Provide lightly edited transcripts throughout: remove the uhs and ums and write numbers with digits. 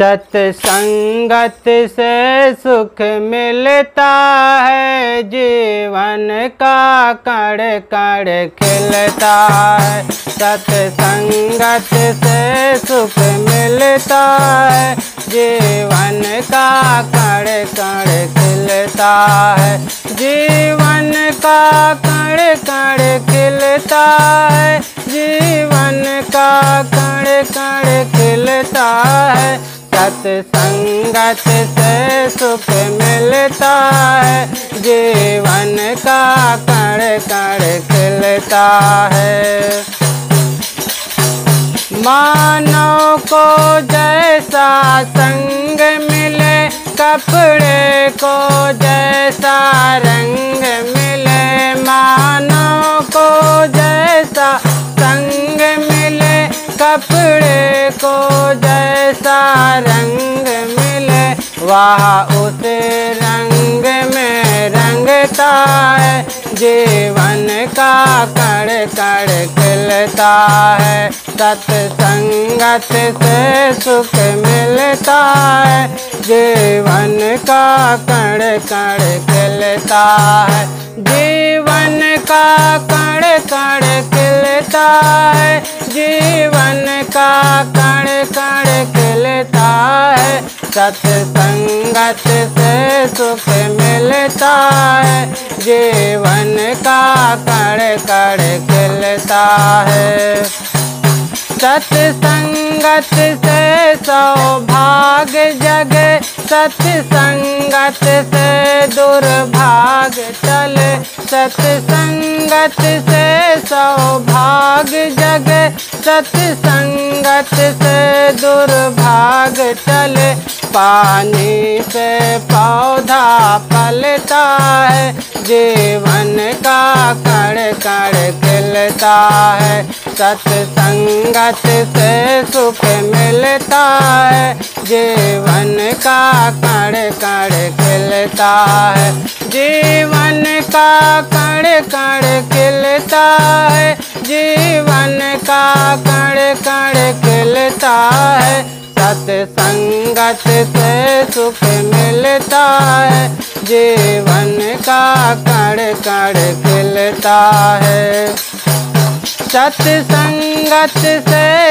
सत्संगत से सुख मिलता है, जीवन का कण कण खिलता है। सत्संगत से सुख मिलता है, जीवन का कण कण खिलता है। जीवन का कण कण खिलता है, जीवन का कण कण खिलता है। सत्संगत से सुख मिलता है, जीवन का कण कण खिलता है। मानव को जैसा संग मिले, कपड़े को जैसा रंग मिले। मानव को जैसा संग मिले, कपड़े को जैसा रंग मिले, वह उस रंग में रंगता है। जीवन का कण कण खिलता है। सत्संगत से सुख मिलता है, जीवन का कण कण खिलता है। जीवन का कण कण खिलता है, जीवन का कण कण खिलता है। सत्संगत से सुख मिलता है, जीवन का कण कण खिलता है। सत्संगत से सौभाग्य जगे, सत्संगत से दुर्भाग्य टले। सत्संगत से सौभाग्य जगे, सत्संगत से दुर्भाग्य टले। पानी से पौधा फलता है, जीवन का कण कण खिलता है। सत्संगत से सुख मिलता है, जीवन का कण कण खिलता है। जीवन का कण कण खिलता है, जीवन का कण कण खिलता है। सत्संगत से सुख मिलता है, जीवन का कण कण खिलता है। सत्संगत से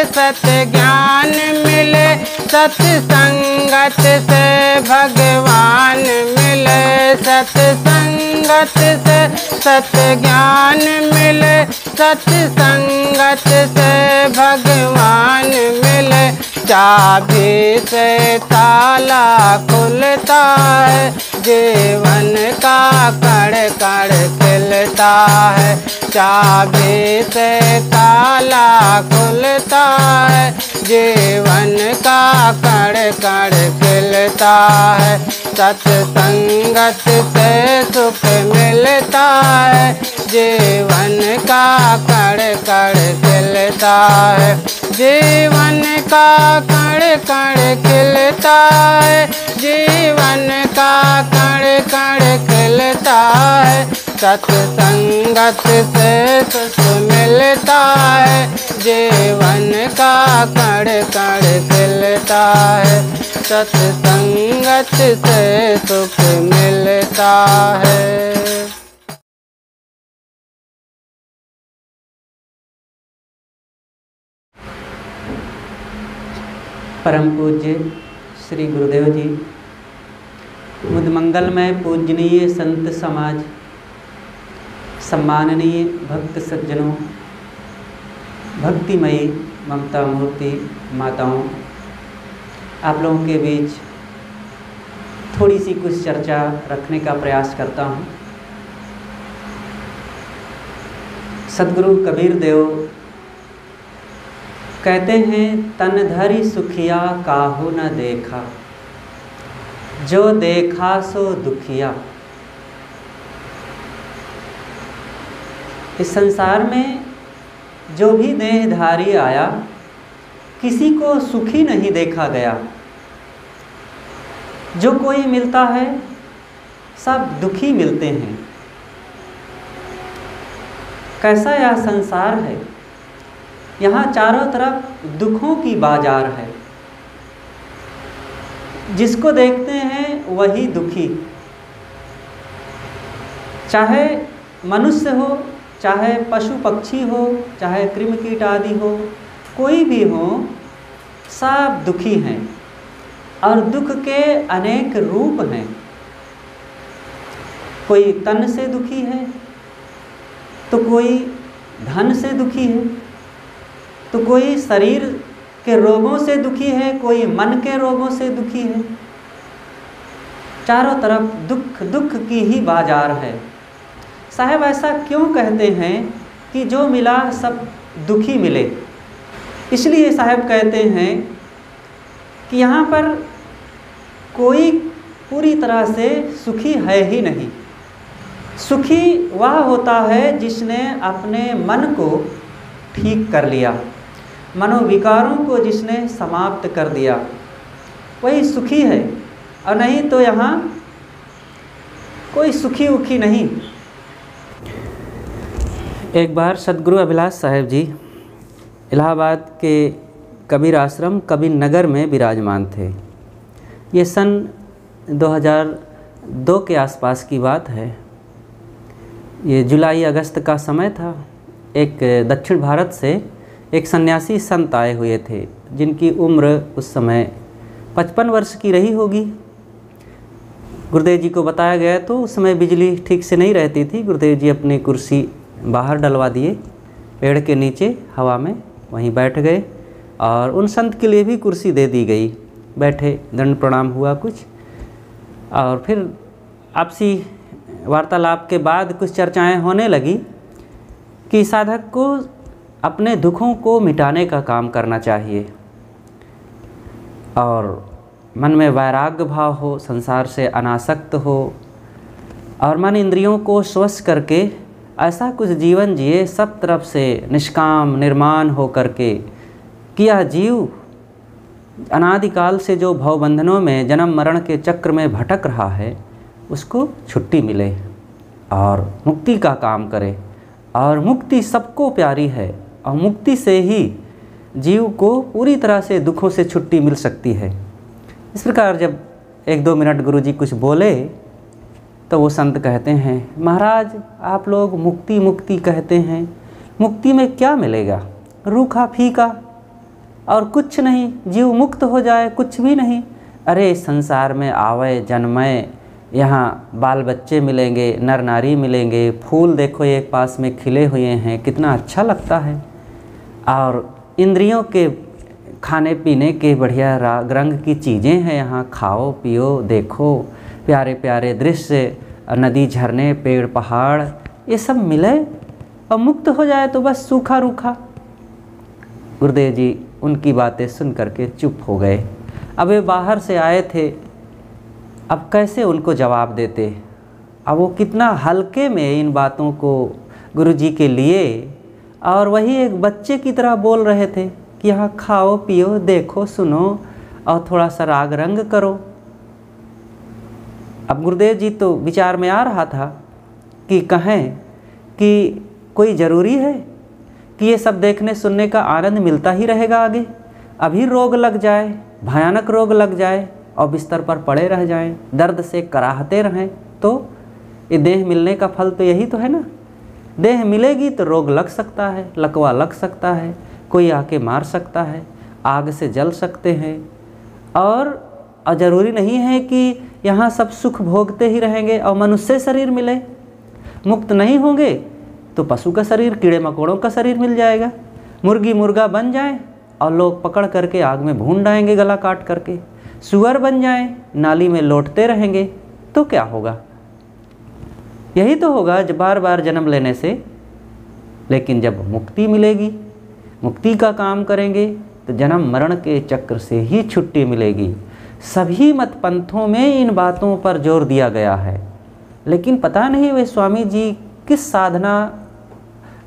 सत्य ज्ञान मिले, सत्संगत से भगवान मिले। सत्संगत से सत्य ज्ञान मिले, सत्संगत से भगवान मिले। चाबी से ताला खुलता है, जीवन का कण कण खिलता है। चाबी से ताला खुलता है, जीवन का कण कण खिलता है। सत्संगत से सुख मिलता है, जीवन का कण कण खिलता है। जीवन का कण कण खिलता है, जीवन का कण कण खिलता है। सत्संगत से सुख मिलता है, जीवन का कण कण खिलता है। सत्संगत से सुख मिलता है। परम पूज्य श्री गुरुदेव जी, मुद मंगलमय पूजनीय संत समाज, सम्माननीय भक्त सज्जनों, भक्तिमयी ममता मूर्ति माताओं, आप लोगों के बीच थोड़ी सी कुछ चर्चा रखने का प्रयास करता हूँ। सद्गुरु कबीर देव कहते हैं, तन धरि सुखिया काहू न देखा, जो देखा सो दुखिया। इस संसार में जो भी देहधारी आया, किसी को सुखी नहीं देखा गया। जो कोई मिलता है सब दुखी मिलते हैं। कैसा यह संसार है, यहाँ चारों तरफ दुखों की बाजार है। जिसको देखते हैं वही दुखी, चाहे मनुष्य हो, चाहे पशु पक्षी हो, चाहे कृमि कीट आदि हो, कोई भी हो, सब दुखी हैं। और दुख के अनेक रूप हैं। कोई तन से दुखी है, तो कोई धन से दुखी है, तो कोई शरीर के रोगों से दुखी है, कोई मन के रोगों से दुखी है। चारों तरफ दुख दुख की ही बाजार है। साहब ऐसा क्यों कहते हैं कि जो मिला सब दुखी मिले? इसलिए साहब कहते हैं कि यहाँ पर कोई पूरी तरह से सुखी है ही नहीं। सुखी वह होता है जिसने अपने मन को ठीक कर लिया, मनोविकारों को जिसने समाप्त कर दिया, वही सुखी है। और नहीं तो यहाँ कोई सुखी उखी नहीं। एक बार सदगुरु अभिलाष साहेब जी इलाहाबाद के कबीर आश्रम कबीर नगर में विराजमान थे। ये सन 2002 के आसपास की बात है। ये जुलाई अगस्त का समय था। एक दक्षिण भारत से एक सन्यासी संत आए हुए थे, जिनकी उम्र उस समय 55 वर्ष की रही होगी। गुरुदेव जी को बताया गया तो उस समय बिजली ठीक से नहीं रहती थी। गुरुदेव जी अपनी कुर्सी बाहर डलवा दिए, पेड़ के नीचे हवा में वहीं बैठ गए और उन संत के लिए भी कुर्सी दे दी गई। बैठे, दंड प्रणाम हुआ कुछ, और फिर आपसी वार्तालाप के बाद कुछ चर्चाएं होने लगी कि साधक को अपने दुखों को मिटाने का काम करना चाहिए और मन में वैराग्य भाव हो, संसार से अनासक्त हो और मन इंद्रियों को स्वश करके ऐसा कुछ जीवन जिए सब तरफ से निष्काम निर्माण हो करके कि यह जीव अनादिकाल से जो भवबंधनों में जन्म मरण के चक्र में भटक रहा है उसको छुट्टी मिले और मुक्ति का काम करे। और मुक्ति सबको प्यारी है और मुक्ति से ही जीव को पूरी तरह से दुखों से छुट्टी मिल सकती है। इस प्रकार जब 1-2 मिनट गुरुजी कुछ बोले तो वो संत कहते हैं, महाराज आप लोग मुक्ति मुक्ति कहते हैं, मुक्ति में क्या मिलेगा? रूखा फीका और कुछ नहीं, जीव मुक्त हो जाए, कुछ भी नहीं। अरे संसार में आवे जन्मे, यहाँ बाल बच्चे मिलेंगे, नर नारी मिलेंगे, फूल देखो एक पास में खिले हुए हैं, कितना अच्छा लगता है। और इंद्रियों के खाने पीने के बढ़िया रंग की चीज़ें हैं, यहाँ खाओ पियो देखो, प्यारे प्यारे दृश्य, नदी झरने पेड़ पहाड़, ये सब मिले और मुक्त हो जाए तो बस सूखा रूखा। गुरुदेव जी उनकी बातें सुन करके चुप हो गए। अब वे बाहर से आए थे, अब कैसे उनको जवाब देते? अब वो कितना हल्के में इन बातों को गुरुजी के लिए और वही एक बच्चे की तरह बोल रहे थे कि यहाँ खाओ पियो देखो सुनो और थोड़ा सा राग रंग करो। अब गुरुदेव जी तो विचार में आ रहा था कि कहें कि कोई ज़रूरी है कि ये सब देखने सुनने का आनंद मिलता ही रहेगा आगे? अभी रोग लग जाए, भयानक रोग लग जाए और बिस्तर पर पड़े रह जाएं, दर्द से कराहते रहें, तो ये देह मिलने का फल तो यही तो है ना। देह मिलेगी तो रोग लग सकता है, लकवा लग सकता है, कोई आके मार सकता है, आग से जल सकते हैं। और ज़रूरी नहीं है कि यहाँ सब सुख भोगते ही रहेंगे और मनुष्य शरीर मिले। मुक्त नहीं होंगे तो पशु का शरीर, कीड़े मकोड़ों का शरीर मिल जाएगा, मुर्गी मुर्गा बन जाए और लोग पकड़ करके आग में भून डालेंगे गला काट करके, सुअर बन जाए नाली में लौटते रहेंगे, तो क्या होगा? यही तो होगा जब बार बार जन्म लेने से। लेकिन जब मुक्ति मिलेगी, मुक्ति का काम करेंगे तो जन्म मरण के चक्र से ही छुट्टी मिलेगी। सभी मत पंथों में इन बातों पर जोर दिया गया है, लेकिन पता नहीं वे स्वामी जी किस साधना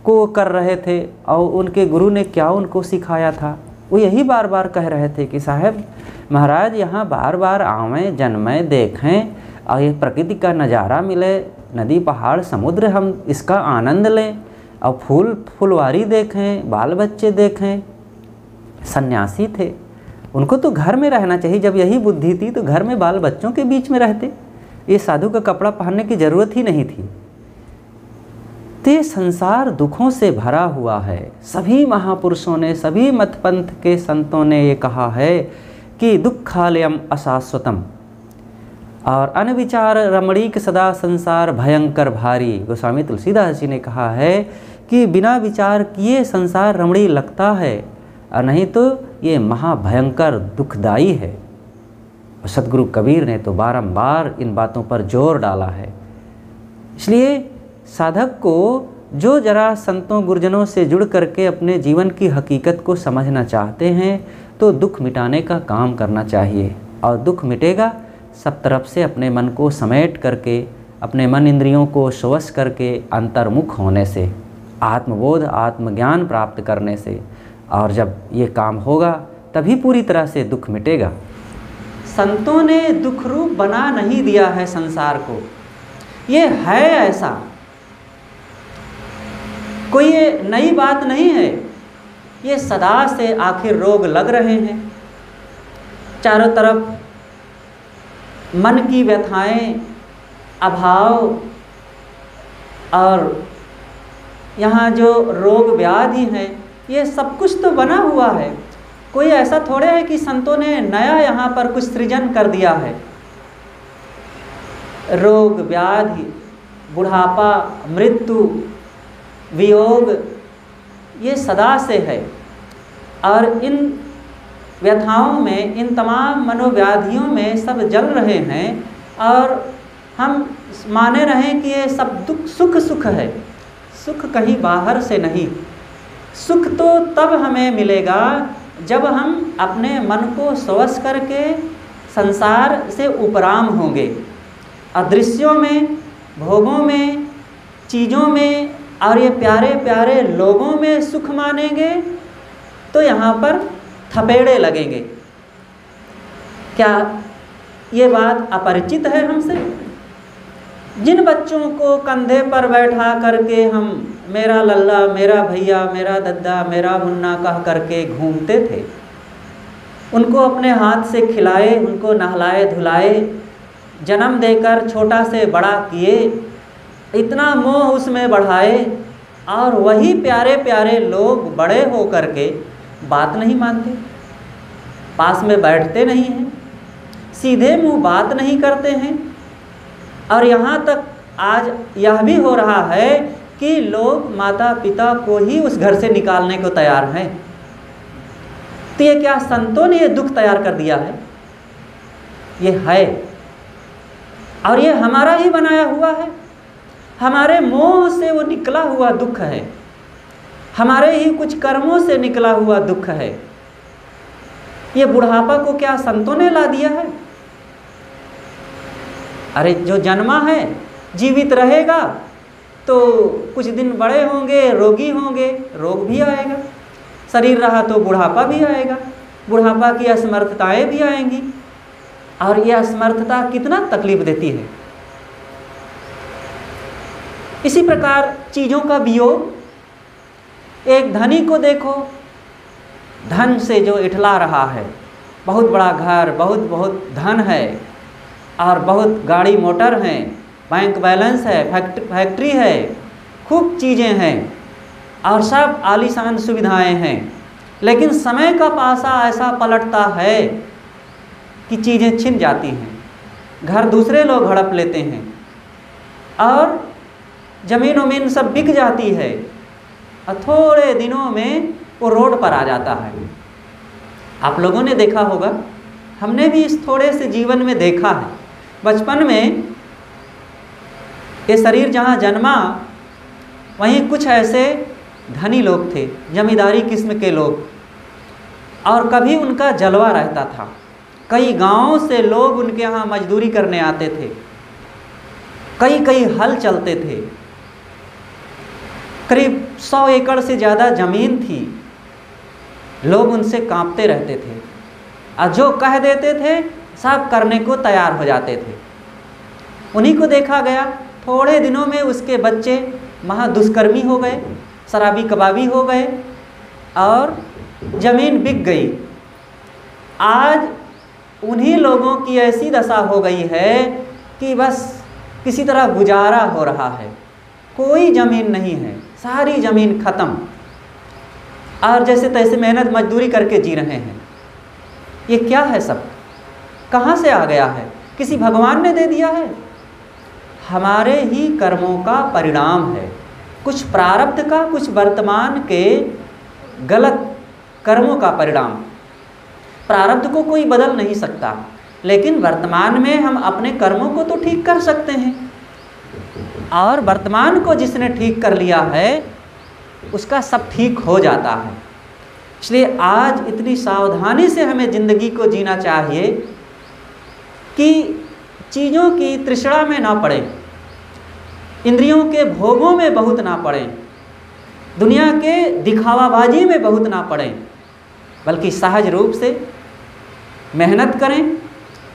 को कर रहे थे और उनके गुरु ने क्या उनको सिखाया था। वो यही बार बार कह रहे थे कि साहब महाराज यहाँ बार बार आवें जन्में देखें और ये प्रकृति का नज़ारा मिले, नदी पहाड़ समुद्र हम इसका आनंद लें और फूल फुलवारी देखें, बाल बच्चे देखें। सन्यासी थे उनको तो घर में रहना चाहिए। जब यही बुद्धि थी तो घर में बाल बच्चों के बीच में रहते, ये साधु का कपड़ा पहनने की ज़रूरत ही नहीं थी। तो ये संसार दुखों से भरा हुआ है। सभी महापुरुषों ने, सभी मतपंथ के संतों ने ये कहा है कि दुखालयम अशाश्वतम, और अनविचार रमणीक सदा संसार भयंकर भारी। गोस्वामी तुलसीदास जी ने कहा है कि बिना विचार किए संसार रमणीय लगता है, और नहीं तो ये महाभयंकर दुखदाई है। और सतगुरु कबीर ने तो बारंबार इन बातों पर जोर डाला है। इसलिए साधक को जो जरा संतों गुरुजनों से जुड़ करके अपने जीवन की हकीकत को समझना चाहते हैं तो दुख मिटाने का काम करना चाहिए। और दुख मिटेगा सब तरफ से अपने मन को समेट करके, अपने मन इंद्रियों को स्वश करके, अंतर्मुख होने से, आत्मबोध आत्मज्ञान प्राप्त करने से। और जब ये काम होगा तभी पूरी तरह से दुख मिटेगा। संतों ने दुख रूप बना नहीं दिया है संसार को, ये है ऐसा, कोई ये नई बात नहीं है। ये सदा से आखिर रोग लग रहे हैं, चारों तरफ मन की व्यथाएं, अभाव, और यहाँ जो रोग व्याधि हैं, ये सब कुछ तो बना हुआ है। कोई ऐसा थोड़े है कि संतों ने नया यहाँ पर कुछ सृजन कर दिया है। रोग व्याधि, बुढ़ापा, मृत्यु, वियोग, ये सदा से है। और इन व्यथाओं में, इन तमाम मनोव्याधियों में सब जल रहे हैं, और हम माने रहें कि ये सब दुख सुख सुख है। सुख कहीं बाहर से नहीं, सुख तो तब हमें मिलेगा जब हम अपने मन को स्वश करके संसार से उपराम होंगे। अदृश्यों में, भोगों में, चीज़ों में और ये प्यारे प्यारे लोगों में सुख मानेंगे तो यहाँ पर थपेड़े लगेंगे। क्या ये बात अपरिचित है हमसे? जिन बच्चों को कंधे पर बैठा करके हम मेरा लल्ला, मेरा भैया, मेरा दद्दा, मेरा मुन्ना कह करके घूमते थे, उनको अपने हाथ से खिलाए, उनको नहलाए धुलाए, जन्म देकर छोटा से बड़ा किए, इतना मोह उसमें बढ़ाए, और वही प्यारे प्यारे लोग बड़े हो करके बात नहीं मानते, पास में बैठते नहीं हैं, सीधे मुंह बात नहीं करते हैं। और यहाँ तक आज यह भी हो रहा है कि लोग माता पिता को ही उस घर से निकालने को तैयार हैं। तो ये क्या संतों ने ये दुख तैयार कर दिया है? ये है, और ये हमारा ही बनाया हुआ है। हमारे मोह से वो निकला हुआ दुख है, हमारे ही कुछ कर्मों से निकला हुआ दुख है। ये बुढ़ापा को क्या संतों ने ला दिया है? अरे जो जन्मा है जीवित रहेगा तो कुछ दिन बड़े होंगे, रोगी होंगे, रोग भी आएगा, शरीर रहा तो बुढ़ापा भी आएगा, बुढ़ापा की असमर्थताएं भी आएंगी। और यह असमर्थता कितना तकलीफ देती है। इसी प्रकार चीज़ों का वियोग, एक धनी को देखो, धन से जो इठला रहा है, बहुत बड़ा घर, बहुत धन है, और बहुत गाड़ी मोटर हैं, बैंक बैलेंस है, फैक्ट्री है, खूब चीज़ें हैं, और सब आलीशान सुविधाएं हैं, लेकिन समय का पासा ऐसा पलटता है कि चीज़ें छिन जाती हैं, घर दूसरे लोग हड़प लेते हैं, और ज़मीन उमीन सब बिक जाती है, और थोड़े दिनों में वो रोड पर आ जाता है। आप लोगों ने देखा होगा, हमने भी इस थोड़े से जीवन में देखा है। बचपन में ये शरीर जहाँ जन्मा, वहीं कुछ ऐसे धनी लोग थे, जमींदारी किस्म के लोग, और कभी उनका जलवा रहता था। कई गांवों से लोग उनके यहाँ मजदूरी करने आते थे, कई हल चलते थे, करीब 100 एकड़ से ज़्यादा ज़मीन थी। लोग उनसे कांपते रहते थे, और जो कह देते थे सब करने को तैयार हो जाते थे। उन्हीं को देखा गया, थोड़े दिनों में उसके बच्चे महादुष्कर्मी हो गए, शराबी कबाबी हो गए, और ज़मीन बिक गई। आज उन्हीं लोगों की ऐसी दशा हो गई है कि बस किसी तरह गुजारा हो रहा है, कोई ज़मीन नहीं है, सारी ज़मीन ख़त्म, और जैसे तैसे मेहनत मजदूरी करके जी रहे हैं। ये क्या है सब? कहाँ से आ गया है? किसी भगवान ने दे दिया है? हमारे ही कर्मों का परिणाम है, कुछ प्रारब्ध का, कुछ वर्तमान के गलत कर्मों का परिणाम। प्रारब्ध को कोई बदल नहीं सकता, लेकिन वर्तमान में हम अपने कर्मों को तो ठीक कर सकते हैं, और वर्तमान को जिसने ठीक कर लिया है उसका सब ठीक हो जाता है। इसलिए आज इतनी सावधानी से हमें ज़िंदगी को जीना चाहिए कि चीज़ों की तृष्णा में ना पड़े, इंद्रियों के भोगों में बहुत ना पड़े, दुनिया के दिखावाबाजी में बहुत ना पड़े, बल्कि सहज रूप से मेहनत करें,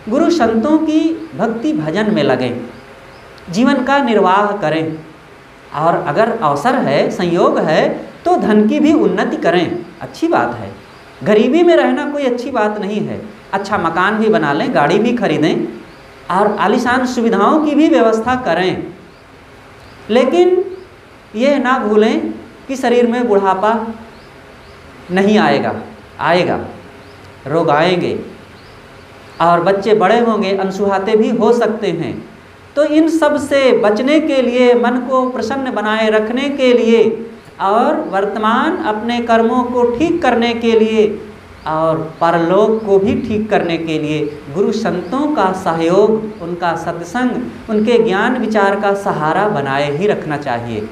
गुरु संतों की भक्ति भजन में लगें, जीवन का निर्वाह करें, और अगर अवसर है, संयोग है, तो धन की भी उन्नति करें। अच्छी बात है, गरीबी में रहना कोई अच्छी बात नहीं है। अच्छा मकान भी बना लें, गाड़ी भी खरीदें, और आलीशान सुविधाओं की भी व्यवस्था करें, लेकिन ये ना भूलें कि शरीर में बुढ़ापा नहीं आएगा, आएगा, रोग आएंगे, और बच्चे बड़े होंगे, अनसुहाते भी हो सकते हैं। तो इन सब से बचने के लिए, मन को प्रसन्न बनाए रखने के लिए, और वर्तमान अपने कर्मों को ठीक करने के लिए, और परलोक को भी ठीक करने के लिए गुरु संतों का सहयोग, उनका सत्संग, उनके ज्ञान विचार का सहारा बनाए ही रखना चाहिए।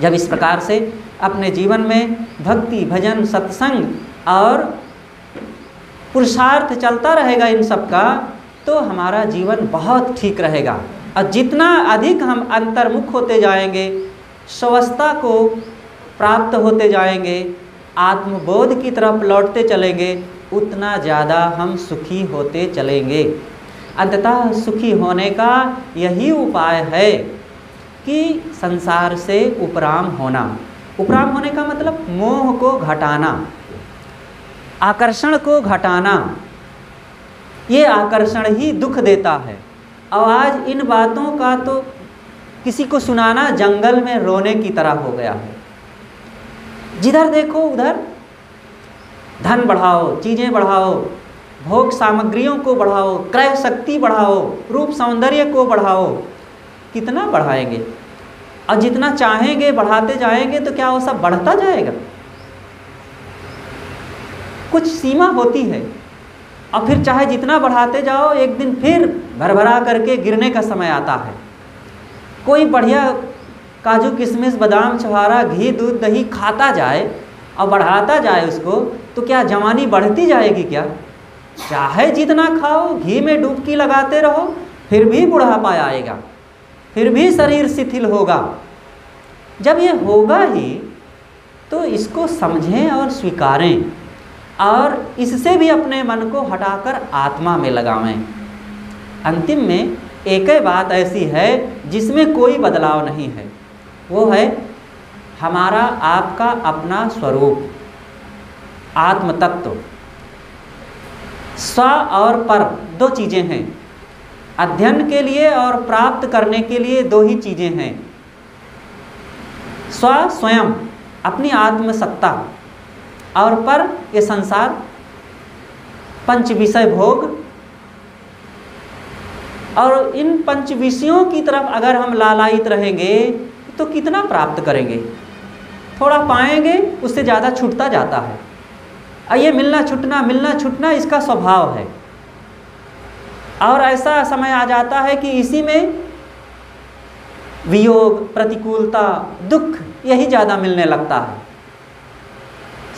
जब इस प्रकार से अपने जीवन में भक्ति भजन सत्संग और पुरुषार्थ चलता रहेगा इन सब का, तो हमारा जीवन बहुत ठीक रहेगा। और जितना अधिक हम अंतर्मुख होते जाएंगे, स्वस्थता को प्राप्त होते जाएंगे, आत्मबोध की तरफ लौटते चलेंगे, उतना ज़्यादा हम सुखी होते चलेंगे। अंततः सुखी होने का यही उपाय है कि संसार से उपराम होना। उपराम होने का मतलब मोह को घटाना, आकर्षण को घटाना। ये आकर्षण ही दुख देता है। और आज इन बातों का तो किसी को सुनाना जंगल में रोने की तरह हो गया है। जिधर देखो उधर धन बढ़ाओ, चीज़ें बढ़ाओ, भोग सामग्रियों को बढ़ाओ, क्रय शक्ति बढ़ाओ, रूप सौंदर्य को बढ़ाओ। कितना बढ़ाएंगे? और जितना चाहेंगे बढ़ाते जाएंगे तो क्या वो सब बढ़ता जाएगा? कुछ सीमा होती है, और फिर चाहे जितना बढ़ाते जाओ, एक दिन फिर भरभरा करके गिरने का समय आता है। कोई बढ़िया काजू किशमिश बादाम छुहारा घी दूध दही खाता जाए और बढ़ाता जाए उसको, तो क्या जवानी बढ़ती जाएगी? क्या चाहे जितना खाओ, घी में डुबकी लगाते रहो, फिर भी बुढ़ापा आएगा, फिर भी शरीर शिथिल होगा। जब ये होगा ही तो इसको समझें और स्वीकारें, और इससे भी अपने मन को हटाकर आत्मा में लगावें। अंतिम में एक ही बात ऐसी है जिसमें कोई बदलाव नहीं है, वो है हमारा आपका अपना स्वरूप, आत्म तत्व। स्व और पर दो चीज़ें हैं, अध्ययन के लिए और प्राप्त करने के लिए दो ही चीज़ें हैं। स्व स्वयं अपनी आत्मसत्ता, और पर ये संसार, पंच विषय भोग। और इन पंच विषयों की तरफ अगर हम लालायित रहेंगे तो कितना प्राप्त करेंगे? थोड़ा पाएंगे, उससे ज़्यादा छूटता जाता है। और ये मिलना छूटना इसका स्वभाव है। और ऐसा समय आ जाता है कि इसी में वियोग, प्रतिकूलता, दुख यही ज़्यादा मिलने लगता है।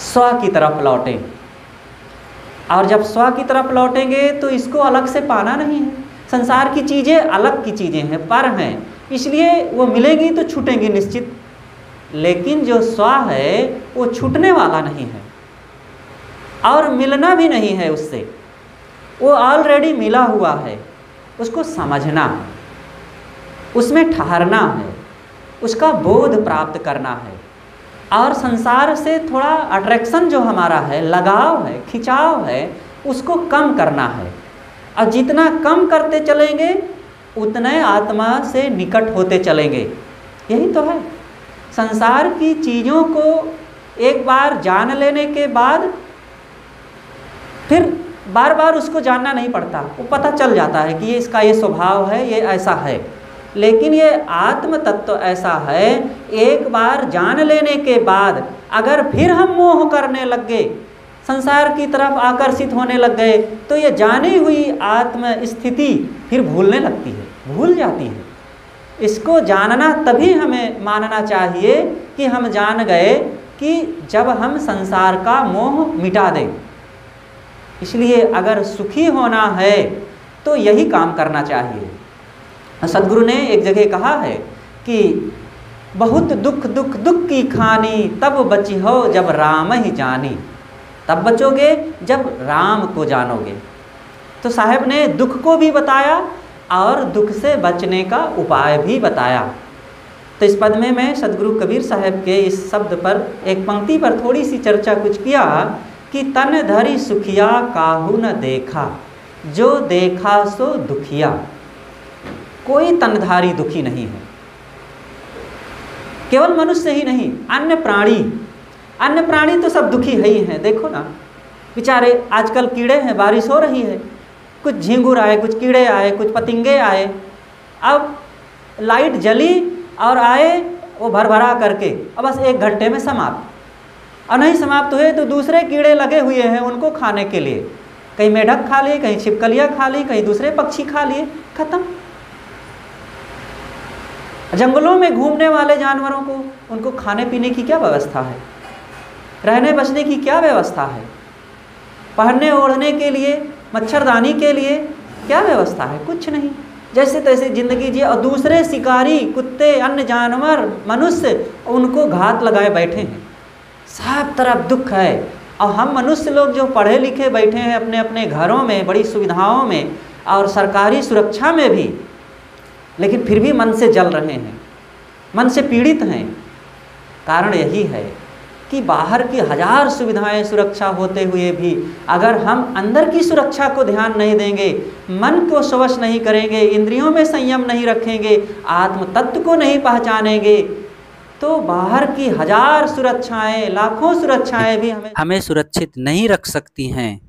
स्व की तरफ लौटें, और जब स्व की तरफ लौटेंगे तो इसको अलग से पाना नहीं है। संसार की चीज़ें अलग की चीज़ें हैं, पर हैं, इसलिए वो मिलेंगी तो छूटेंगी निश्चित। लेकिन जो स्व है वो छूटने वाला नहीं है, और मिलना भी नहीं है उससे, वो ऑलरेडी मिला हुआ है। उसको समझना है, उसमें ठहरना है, उसका बोध प्राप्त करना है। और संसार से थोड़ा अट्रैक्शन जो हमारा है, लगाव है, खिंचाव है, उसको कम करना है। और जितना कम करते चलेंगे उतने आत्मा से निकट होते चलेंगे। यही तो है। संसार की चीज़ों को एक बार जान लेने के बाद फिर बार बार उसको जानना नहीं पड़ता, वो पता चल जाता है कि ये इसका ये स्वभाव है, ये ऐसा है। लेकिन ये आत्म तत्व ऐसा है, एक बार जान लेने के बाद अगर फिर हम मोह करने लग गए, संसार की तरफ आकर्षित होने लग गए, तो ये जानी हुई आत्म स्थिति फिर भूलने लगती है, भूल जाती है। इसको जानना तभी हमें मानना चाहिए कि हम जान गए कि जब हम संसार का मोह मिटा दें। इसलिए अगर सुखी होना है तो यही काम करना चाहिए। सद्गुरु ने एक जगह कहा है कि बहुत दुख दुख दुख की खानी, तब बची हो जब राम ही जानी। तब बचोगे जब राम को जानोगे। तो साहब ने दुख को भी बताया और दुख से बचने का उपाय भी बताया। तो इस पद में मैं सद्गुरु कबीर साहब के इस शब्द पर, एक पंक्ति पर थोड़ी सी चर्चा कुछ किया कि तन धरी सुखिया काहू न देखा, जो देखा सो दुखिया। कोई तनधारी दुखी नहीं है, केवल मनुष्य ही नहीं, अन्य प्राणी तो सब दुखी है ही हैं। देखो ना बेचारे, आजकल कीड़े हैं, बारिश हो रही है, कुछ झींगुर आए, कुछ कीड़े आए, कुछ पतिंगे आए। अब लाइट जली और आए वो भरभरा करके, अब बस 1 घंटे में समाप्त। और नहीं समाप्त हुए तो दूसरे कीड़े लगे हुए हैं उनको खाने के लिए। कहीं मेढक खा लिए, कहीं छिपकलियाँ खा ली, कहीं दूसरे पक्षी खा लिए, खत्म। जंगलों में घूमने वाले जानवरों को, उनको खाने पीने की क्या व्यवस्था है? रहने बसने की क्या व्यवस्था है? पहनने ओढ़ने के लिए, मच्छरदानी के लिए क्या व्यवस्था है? कुछ नहीं। जैसे तैसे जिंदगी जिए। और दूसरे शिकारी, कुत्ते, अन्य जानवर, मनुष्य उनको घात लगाए बैठे हैं। सब तरफ दुख है। और हम मनुष्य लोग जो पढ़े लिखे बैठे हैं अपने अपने घरों में, बड़ी सुविधाओं में और सरकारी सुरक्षा में भी, लेकिन फिर भी मन से जल रहे हैं, मन से पीड़ित हैं। कारण यही है कि बाहर की 1000 सुविधाएं, सुरक्षा होते हुए भी अगर हम अंदर की सुरक्षा को ध्यान नहीं देंगे, मन को स्वश नहीं करेंगे, इंद्रियों में संयम नहीं रखेंगे, आत्म तत्व को नहीं पहचानेंगे, तो बाहर की 1000 सुरक्षाएं, लाखों सुरक्षाएं भी हमें सुरक्षित नहीं रख सकती हैं।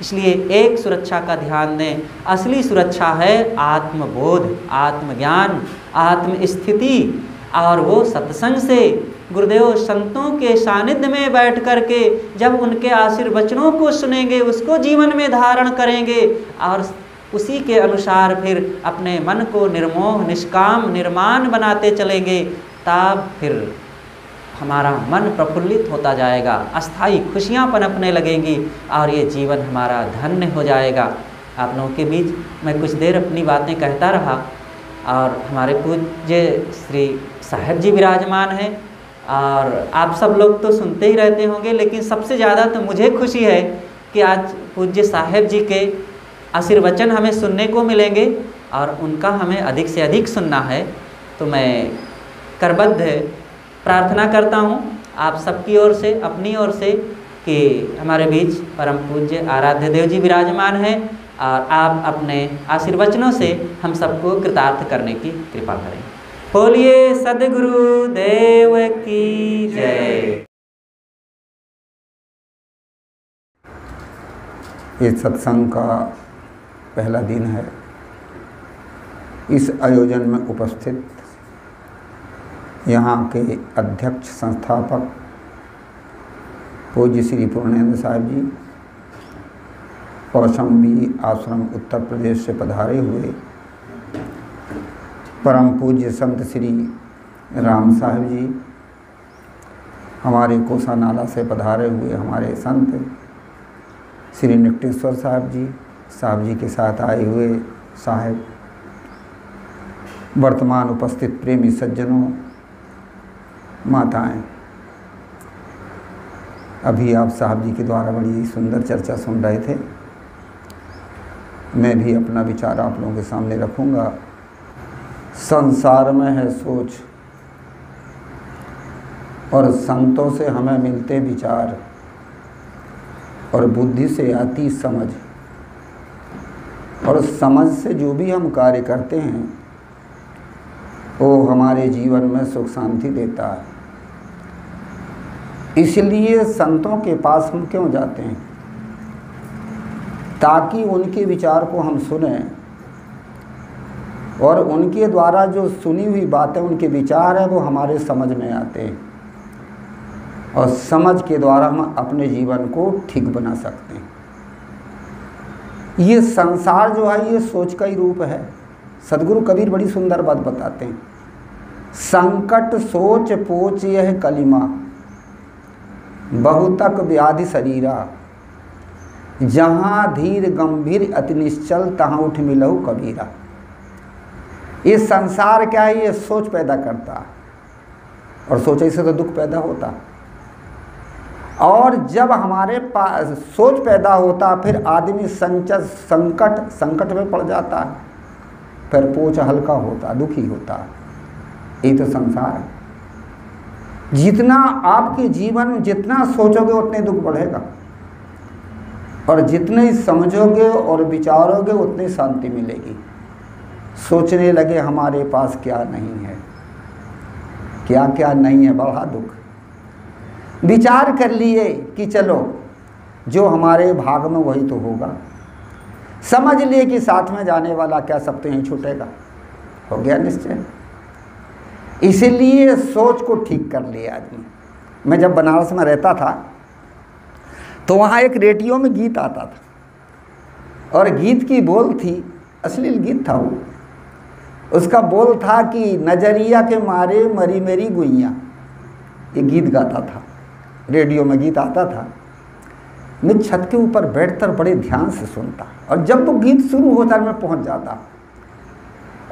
इसलिए एक सुरक्षा का ध्यान दें। असली सुरक्षा है आत्मबोध, आत्मज्ञान, आत्मस्थिति। और वो सत्संग से, गुरुदेव संतों के सानिध्य में बैठ करके जब उनके आशीर्वचनों को सुनेंगे, उसको जीवन में धारण करेंगे और उसी के अनुसार फिर अपने मन को निर्मोह, निष्काम, निर्माण बनाते चलेंगे, तब फिर हमारा मन प्रफुल्लित होता जाएगा, अस्थाई खुशियाँ पनपने लगेंगी और ये जीवन हमारा धन्य हो जाएगा। आप लोगों के बीच मैं कुछ देर अपनी बातें कहता रहा और हमारे पूज्य श्री साहब जी विराजमान हैं और आप सब लोग तो सुनते ही रहते होंगे, लेकिन सबसे ज़्यादा तो मुझे खुशी है कि आज पूज्य साहब जी के आशीर्वचन हमें सुनने को मिलेंगे और उनका हमें अधिक से अधिक सुनना है। तो मैं करबद्ध प्रार्थना करता हूँ आप सबकी ओर से, अपनी ओर से, कि हमारे बीच परम पूज्य आराध्य देव जी विराजमान हैं और आप अपने आशीर्वचनों से हम सबको कृतार्थ करने की कृपा करें। बोलिए सद्गुरु देव की जय। ये सत्संग का पहला दिन है। इस आयोजन में उपस्थित यहाँ के अध्यक्ष संस्थापक पूज्य श्री पूर्णेंद्र साहब जी, कौशाम्बी आश्रम उत्तर प्रदेश से पधारे हुए परम पूज्य संत श्री राम साहब जी, हमारे कोसा नाला से पधारे हुए हमारे संत श्री निकटेश्वर साहब जी के साथ आए हुए साहब, वर्तमान उपस्थित प्रेमी सज्जनों, माताएं, अभी आप साहब जी के द्वारा बड़ी सुंदर चर्चा सुन रहे थे। मैं भी अपना विचार आप लोगों के सामने रखूंगा। संसार में है सोच और संतों से हमें मिलते विचार, और बुद्धि से आती समझ, और समझ से जो भी हम कार्य करते हैं वो हमारे जीवन में सुख शांति देता है। इसलिए संतों के पास हम क्यों जाते हैं? ताकि उनके विचार को हम सुने और उनके द्वारा जो सुनी हुई बातें, उनके विचार है, वो हमारे समझ में आते हैं और समझ के द्वारा हम अपने जीवन को ठीक बना सकते हैं। ये संसार जो है ये सोच का ही रूप है। सदगुरु कबीर बड़ी सुंदर बात बताते हैं, संकट सोच पोच यह कलिमा, बहुतक व्याधि शरीरा, जहाँ धीर गंभीर अति निश्चल तहाँ उठ मिलहु कबीरा। ये संसार क्या है? ये सोच पैदा करता है और सोच से तो दुख पैदा होता। और जब हमारे पास सोच पैदा होता फिर आदमी संकट में पड़ जाता है, फिर पोच हल्का होता, दुखी होता। ये तो संसार है। जितना आपके जीवन में जितना सोचोगे उतने दुख बढ़ेगा और जितने ही समझोगे और विचारोगे उतनी शांति मिलेगी। सोचने लगे हमारे पास क्या नहीं है, क्या क्या नहीं है, बड़ा दुख। विचार कर लिए कि चलो जो हमारे भाग में वही तो होगा, समझ लिए कि साथ में जाने वाला क्या सब तो यहीं छूटेगा, हो गया निश्चय। इसीलिए सोच को ठीक कर लिया आदमी। मैं जब बनारस में रहता था तो वहाँ एक रेडियो में गीत आता था और गीत की बोल थी, अश्लील गीत था वो। उसका बोल था कि नजरिया के मारे मरी मेरी गुइयाँ, ये गीत गाता था। रेडियो में गीत आता था, मैं छत के ऊपर बैठकर बड़े ध्यान से सुनता और जब वो गीत शुरू होता मैं पहुँच जाता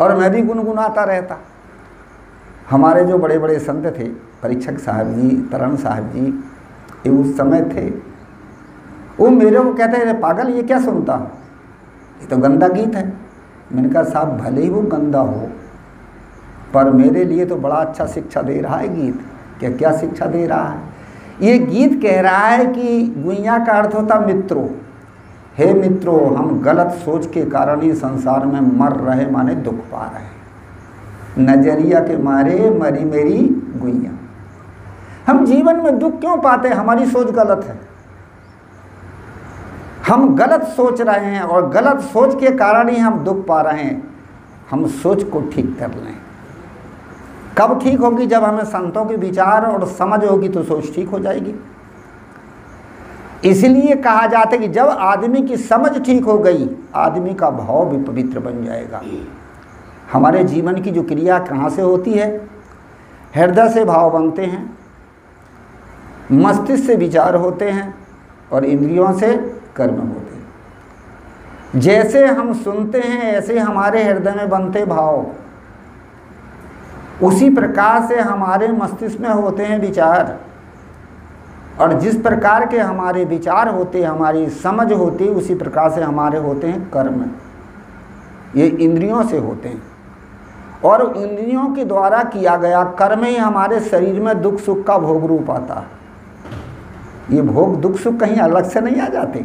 और मैं भी गुनगुनाता रहता। हमारे जो बड़े बड़े संत थे, परीक्षक साहब जी, तरण साहब जी, ये उस समय थे, वो मेरे को कहते हैं पागल ये क्या सुनता, ये तो गंदा गीत है। मैंने कहा साहब भले ही वो गंदा हो पर मेरे लिए तो बड़ा अच्छा शिक्षा दे रहा है गीत। क्या क्या शिक्षा दे रहा है? ये गीत कह रहा है कि गुइया का अर्थ होता मित्रों, हे मित्रों, हम गलत सोच के कारण ही संसार में मर रहे, माने दुख पा रहे हैं। नजरिया के मारे मरी मेरी गुइया। हम जीवन में दुख क्यों पाते हैं? हमारी सोच गलत है। हम गलत सोच रहे हैं और गलत सोच के कारण ही हम दुख पा रहे हैं। हम सोच को ठीक कर लें। कब ठीक होगी? जब हमें संतों के विचार और समझ होगी तो सोच ठीक हो जाएगी। इसलिए कहा जाता है कि जब आदमी की समझ ठीक हो गई, आदमी का भाव भी पवित्र बन जाएगा। हमारे जीवन की जो क्रिया कहाँ से होती है? हृदय से भाव बनते हैं, मस्तिष्क से विचार होते हैं और इंद्रियों से कर्म होते हैं। जैसे हम सुनते हैं ऐसे हमारे हृदय में बनते भाव, उसी प्रकार से हमारे मस्तिष्क में होते हैं विचार, और जिस प्रकार के हमारे विचार होते हैं, हमारी समझ होती है, उसी प्रकार से हमारे होते हैं कर्म। ये इंद्रियों से होते हैं और इंद्रियों के द्वारा किया गया कर्म ही हमारे शरीर में दुख सुख का भोग रूप आता है। ये भोग दुख सुख कहीं अलग से नहीं आ जाते,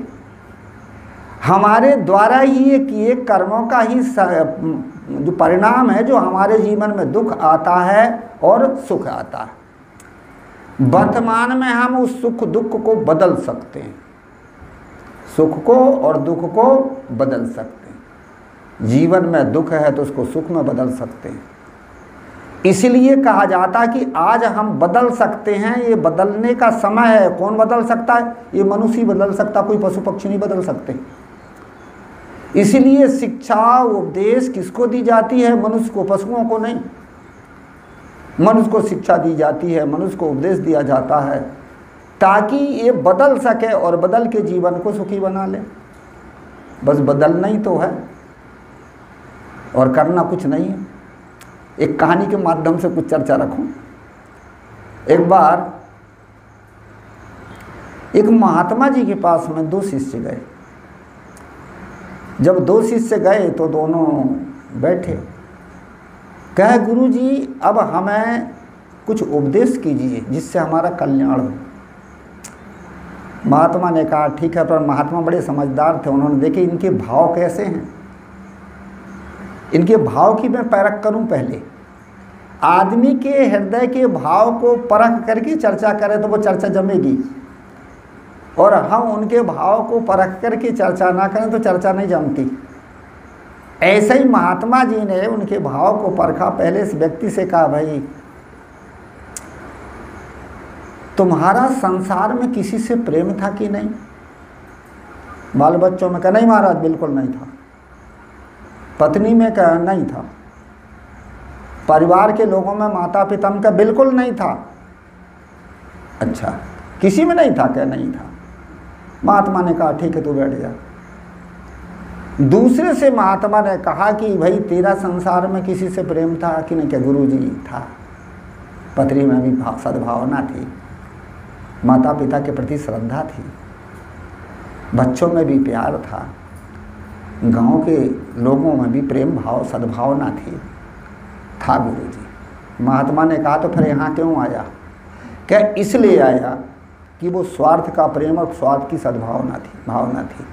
हमारे द्वारा ही ये किए कर्मों का ही जो परिणाम है, जो हमारे जीवन में दुख आता है और सुख आता है। वर्तमान में हम उस सुख दुख को बदल सकते हैं, सुख को और दुख को बदल सकते हैं। जीवन में दुख है तो उसको सुख में बदल सकते हैं। इसलिए कहा जाता है कि आज हम बदल सकते हैं, ये बदलने का समय है। कौन बदल सकता है? ये मनुष्य ही बदल सकता, कोई पशु पक्षी नहीं बदल सकते। इसलिए शिक्षा उपदेश किसको दी जाती है? मनुष्य को, पशुओं को नहीं। मनुष्य को शिक्षा दी जाती है, मनुष्य को उपदेश दिया जाता है ताकि ये बदल सके और बदल के जीवन को सुखी बना ले। बस बदलना ही तो है और करना कुछ नहीं है। एक कहानी के माध्यम से कुछ चर्चा रखूं। एक बार एक महात्मा जी के पास में दो शिष्य गए। जब दो शिष्य गए तो दोनों बैठे, कहे गुरु जी अब हमें कुछ उपदेश कीजिए जिससे हमारा कल्याण हो। महात्मा ने कहा ठीक है, पर महात्मा बड़े समझदार थे, उन्होंने देखे इनके भाव कैसे हैं, इनके भाव की मैं परख करूं। पहले आदमी के हृदय के भाव को परख करके चर्चा करें तो वो चर्चा जमेगी, और हम उनके भाव को परख करके चर्चा ना करें तो चर्चा नहीं जमती। ऐसे ही महात्मा जी ने उनके भाव को परखा। पहले इस व्यक्ति से कहा, भाई तुम्हारा संसार में किसी से प्रेम था कि नहीं? बाल बच्चों में कहा नहीं महाराज, बिल्कुल नहीं था। पत्नी में कहा नहीं था। परिवार के लोगों में, माता पिता में कहा बिल्कुल नहीं था। अच्छा, किसी में नहीं था? क्या नहीं था। महात्मा ने कहा ठीक है, तू बैठ जा। दूसरे से महात्मा ने कहा कि भाई तेरा संसार में किसी से प्रेम था कि नहीं? क्या गुरु जी था। पत्नी में भी सद्भावना थी, माता पिता के प्रति श्रद्धा थी, बच्चों में भी प्यार था, गांव के लोगों में भी प्रेम भाव सद्भावना थी, था गुरु जी। महात्मा ने कहा तो फिर यहाँ क्यों आया? क्या इसलिए आया कि वो स्वार्थ का प्रेम और स्वार्थ की सद्भावना थी, भावना थी।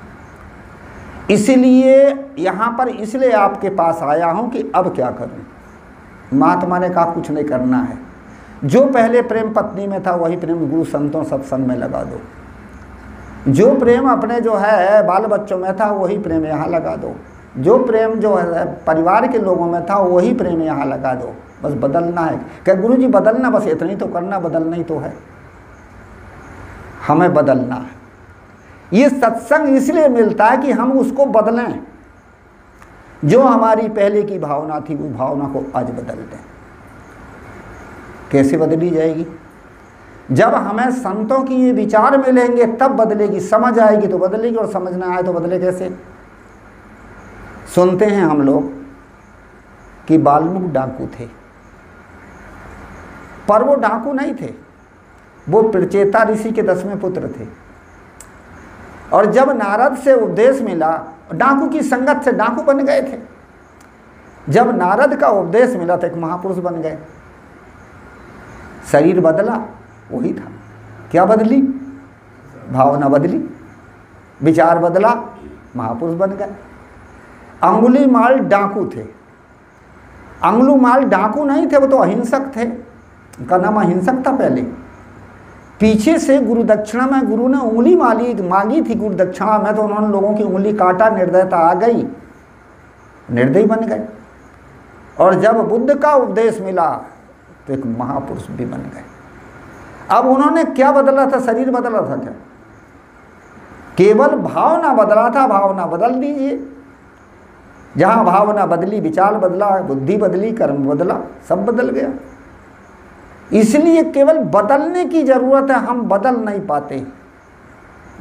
इसलिए यहाँ पर इसलिए आपके पास आया हूँ कि अब क्या करूँ। महात्मा ने कहा कुछ नहीं करना है, जो पहले प्रेम पत्नी में था वही प्रेम गुरु संतों सत्संग में लगा दो। जो प्रेम अपने जो है बाल बच्चों में था वही प्रेम यहाँ लगा दो। जो प्रेम जो है परिवार के लोगों में था वही प्रेम यहाँ लगा दो। बस बदलना है। क्या गुरु जी बदलना, बस इतना ही तो करना, बदलना ही तो है, हमें बदलना है। ये सत्संग इसलिए मिलता है कि हम उसको बदलें। जो हमारी पहले की भावना थी उस भावना को आज बदल दें। कैसे बदली जाएगी? जब हमें संतों की ये विचार मिलेंगे तब बदलेगी। समझ आएगी तो बदलेगी, और समझ ना आए तो बदले कैसे? सुनते हैं हम लोग कि वाल्मीकि डाकू थे, पर वो डाकू नहीं थे, वो प्रचेता ऋषि के 10वें पुत्र थे। और जब नारद से उपदेश मिला, डाकू की संगत से डाकू बन गए थे। जब नारद का उपदेश मिला तो एक महापुरुष बन गए। शरीर बदला, वही था। क्या बदली? भावना बदली, विचार बदला, महापुरुष बन गए। अंगुलीमाल डाकू थे। अंगुलीमाल डाकू नहीं थे, वो तो अहिंसक थे। उनका नाम अहिंसक था। पहले पीछे से गुरु दक्षिणा में गुरु ने उंगली मांगी थी गुरु दक्षिणा में, तो उन्होंने लोगों की उंगली काटा, निर्दयता आ गई, निर्दयी बन गए। और जब बुद्ध का उपदेश मिला तो एक महापुरुष भी बन गए। अब उन्होंने क्या बदला था? शरीर बदला था क्या? केवल भावना बदला था। भावना बदल दीजिए। जहां भावना बदली, विचार बदला, बुद्धि बदली, कर्म बदला, सब बदल गया। इसलिए केवल बदलने की जरूरत है, हम बदल नहीं पाते।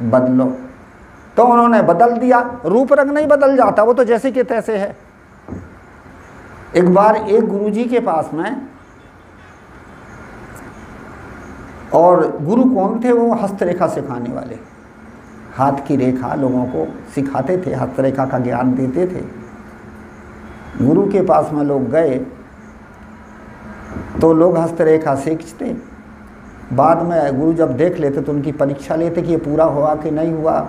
बदलो। तो उन्होंने बदल दिया। रूप रंग नहीं बदल जाता, वो तो जैसे के तैसे है। एक बार एक गुरुजी के पास में, और गुरु कौन थे? वो हस्तरेखा सिखाने वाले, हाथ की रेखा लोगों को सिखाते थे, हस्तरेखा का ज्ञान देते थे। गुरु के पास में लोग गए तो लोग हस्तरेखा सीखते, बाद में गुरु जब देख लेते तो उनकी परीक्षा लेते कि ये पूरा हुआ कि नहीं हुआ।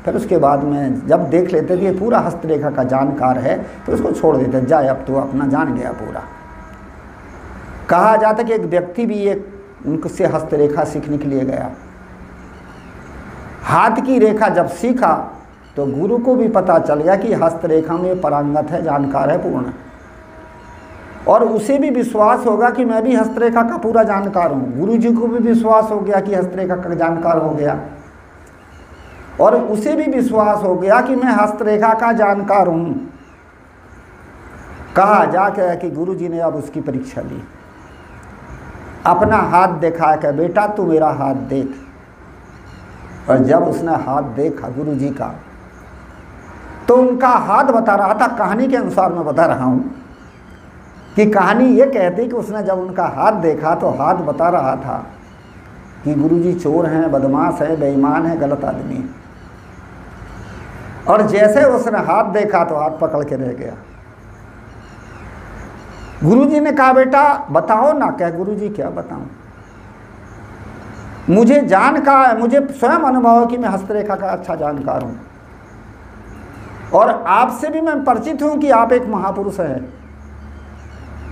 फिर उसके बाद में जब देख लेते कि ये पूरा हस्तरेखा का जानकार है तो उसको छोड़ देते, जाए अब तो अपना जान गया पूरा। कहा जाता कि एक व्यक्ति भी एक उनसे हस्तरेखा सीखने के लिए गया। हाथ की रेखा जब सीखा तो गुरु को भी पता चल गया कि हस्तरेखा में पारंगत है, जानकार है पूर्ण, और उसे भी विश्वास होगा कि मैं भी हस्तरेखा का पूरा जानकार हूँ। गुरु जी को भी विश्वास हो गया कि हस्तरेखा का जानकार हो गया, और उसे भी विश्वास हो गया कि मैं हस्तरेखा का जानकार हूँ। कहा जाकर कि गुरु जी ने अब उसकी परीक्षा ली। अपना हाथ दिखा के, बेटा तू मेरा हाथ देख। और जब उसने हाथ देखा गुरु जी का, तो उनका हाथ बता रहा था, कहानी के अनुसार मैं बता रहा हूँ कि कहानी ये कहती कि उसने जब उनका हाथ देखा तो हाथ बता रहा था कि गुरुजी चोर हैं, बदमाश हैं, बेईमान हैं, गलत आदमी हैं। और जैसे उसने हाथ देखा तो हाथ पकड़ के रह गया। गुरुजी ने कहा बेटा बताओ ना। क्या? गुरुजी क्या बताऊं? मुझे मुझे स्वयं अनुभव है कि मैं हस्तरेखा का अच्छा जानकार हूँ, और आपसे भी मैं परिचित हूँ कि आप एक महापुरुष हैं,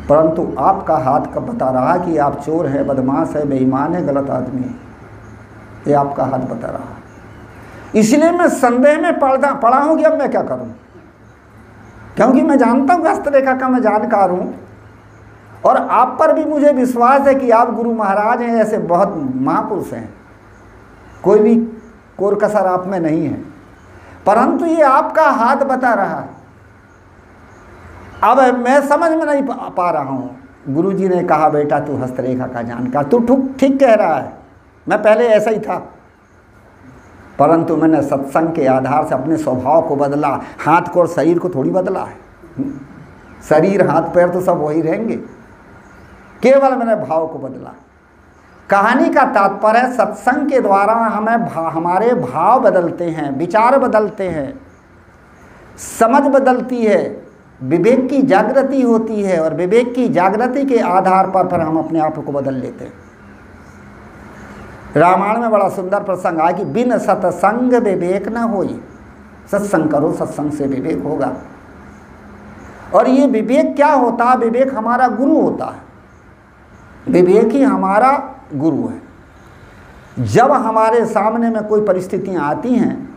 परंतु आपका हाथ कब बता रहा कि आप चोर है, बदमाश है, बेईमान है, गलत आदमी है। ये आपका हाथ बता रहा। इसलिए मैं संदेह में पड़ा हूँ कि अब मैं क्या करूँ, क्योंकि मैं जानता हूँ कि हस्तरेखा का मैं जानकार हूँ, और आप पर भी मुझे विश्वास है कि आप गुरु महाराज हैं, ऐसे बहुत महापुरुष हैं, कोई भी कोर कसर आप में नहीं है, परंतु ये आपका हाथ बता रहा है। अब मैं समझ में नहीं पा रहा हूँ। गुरुजी ने कहा बेटा तू हस्तरेखा का जानकार, तू ठीक कह रहा है, मैं पहले ऐसा ही था, परंतु मैंने सत्संग के आधार से अपने स्वभाव को बदला। हाथ को और शरीर को थोड़ी बदला है, शरीर हाथ पैर तो सब वही रहेंगे, केवल मैंने भाव को बदला। कहानी का तात्पर्य है सत्संग के द्वारा हमारे भाव बदलते हैं, विचार बदलते हैं, समझ बदलती है, विवेक की जागृति होती है, और विवेक की जागृति के आधार पर फिर हम अपने आप को बदल लेते हैं। रामायण में बड़ा सुंदर प्रसंग आया कि बिन सत्संग विवेक न होई, सत्संग करो, सत्संग से विवेक होगा। और ये विवेक क्या होता है? विवेक हमारा गुरु होता है, विवेक ही हमारा गुरु है। जब हमारे सामने में कोई परिस्थितियां आती हैं,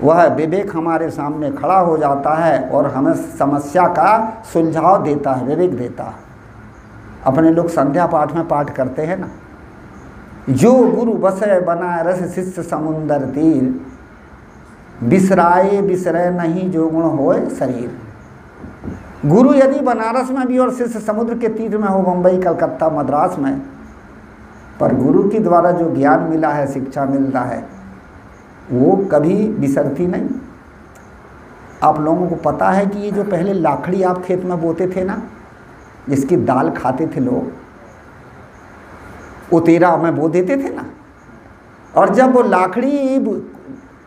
वह विवेक हमारे सामने खड़ा हो जाता है और हमें समस्या का सुलझाव देता है, विवेक देता है। अपने लोग संध्या पाठ में पाठ करते हैं ना, जो गुरु बसे बनारस शिष्य समुंदर तीर, बिसराए बिसरे नहीं जो गुण होए शरीर। गुरु यदि बनारस में भी और शिष्य समुद्र के तीर में हो, मुंबई कलकत्ता मद्रास में, पर गुरु के द्वारा जो ज्ञान मिला है, शिक्षा मिलता है, वो कभी बिसरती नहीं। आप लोगों को पता है कि ये जो पहले लाखड़ी आप खेत में बोते थे ना, जिसकी दाल खाते थे लोग, उतेरा में बो देते थे ना, और जब वो लाखड़ी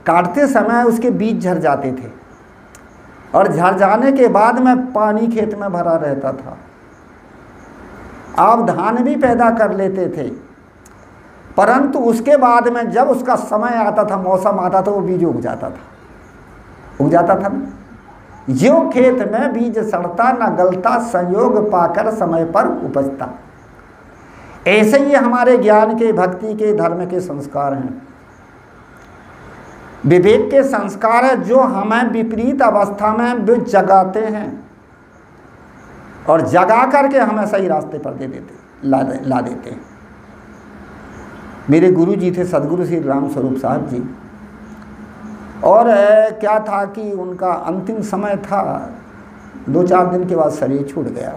काटते समय उसके बीज झड़ जाते थे, और झड़ जाने के बाद में पानी खेत में भरा रहता था। आप धान भी पैदा कर लेते थे, परंतु उसके बाद में जब उसका समय आता था, मौसम आता था, वो बीज उग जाता था ना। जो खेत में बीज सड़ता न गलता, संयोग पाकर समय पर उपजता। ऐसे ही हमारे ज्ञान के, भक्ति के, धर्म के संस्कार हैं, विवेक के संस्कार है, जो हमें विपरीत अवस्था में जगाते हैं और जगा करके हमें सही रास्ते पर ला देते हैं। मेरे गुरु जी थे सदगुरु श्री राम स्वरूप साहब जी, और क्या था कि उनका अंतिम समय था, 2-4 दिन के बाद शरीर छूट गया।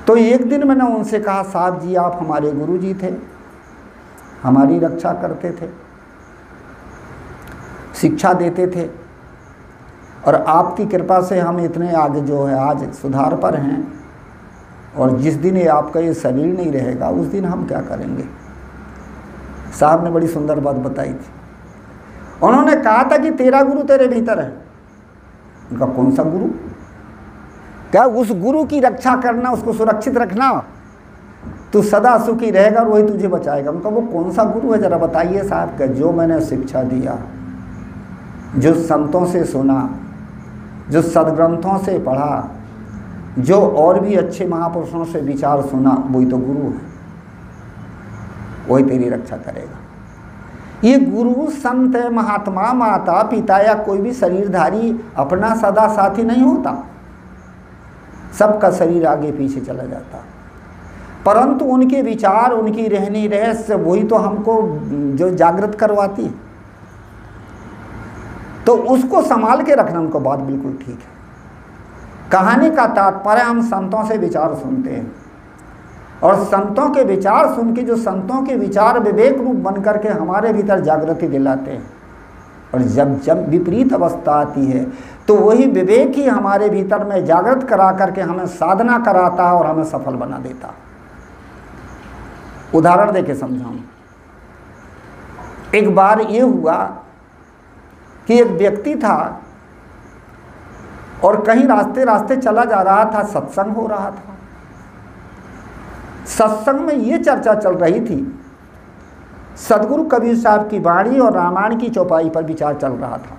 तो एक दिन मैंने उनसे कहा, साहब जी आप हमारे गुरु जी थे, हमारी रक्षा करते थे, शिक्षा देते थे, और आपकी कृपा से हम इतने आगे जो है आज सुधार पर हैं, और जिस दिन ये आपका ये शरीर नहीं रहेगा उस दिन हम क्या करेंगे। साहब ने बड़ी सुंदर बात बताई थी। उन्होंने कहा था कि तेरा गुरु तेरे भीतर है। उनका कौन सा गुरु? क्या उस गुरु की रक्षा करना, उसको सुरक्षित रखना, तू सदा सुखी रहेगा और वही तुझे बचाएगा। उनका वो कौन सा गुरु है जरा बताइए साहब। क्या जो मैंने शिक्षा दिया, जो संतों से सुना, जो सदग्रंथों से पढ़ा, जो और भी अच्छे महापुरुषों से विचार सुना, वही तो गुरु है, वही तेरी रक्षा करेगा। ये गुरु, संत, महात्मा, माता पिता या कोई भी शरीरधारी अपना सदा साथी नहीं होता, सबका शरीर आगे पीछे चला जाता, परंतु उनके विचार, उनकी रहनी रहस्य, वही तो हमको जो जागृत करवाती है। तो उसको संभाल के रखना, उनको बात बिल्कुल ठीक है। कहानी का तात्पर्य, हम संतों से विचार सुनते हैं, और संतों के विचार सुन के, जो संतों के विचार विवेक रूप बन करके हमारे भीतर जागृति दिलाते हैं, और जब विपरीत अवस्था आती है तो वही विवेक ही हमारे भीतर में जागृत करा करके हमें साधना कराता है और हमें सफल बना देता। उदाहरण देके समझाऊं। एक बार ये हुआ कि एक व्यक्ति था और कहीं रास्ते रास्ते चला जा रहा था, सत्संग हो रहा था। सत्संग में ये चर्चा चल रही थी, सदगुरु कबीर साहब की वाणी और रामायण की चौपाई पर विचार चल रहा था।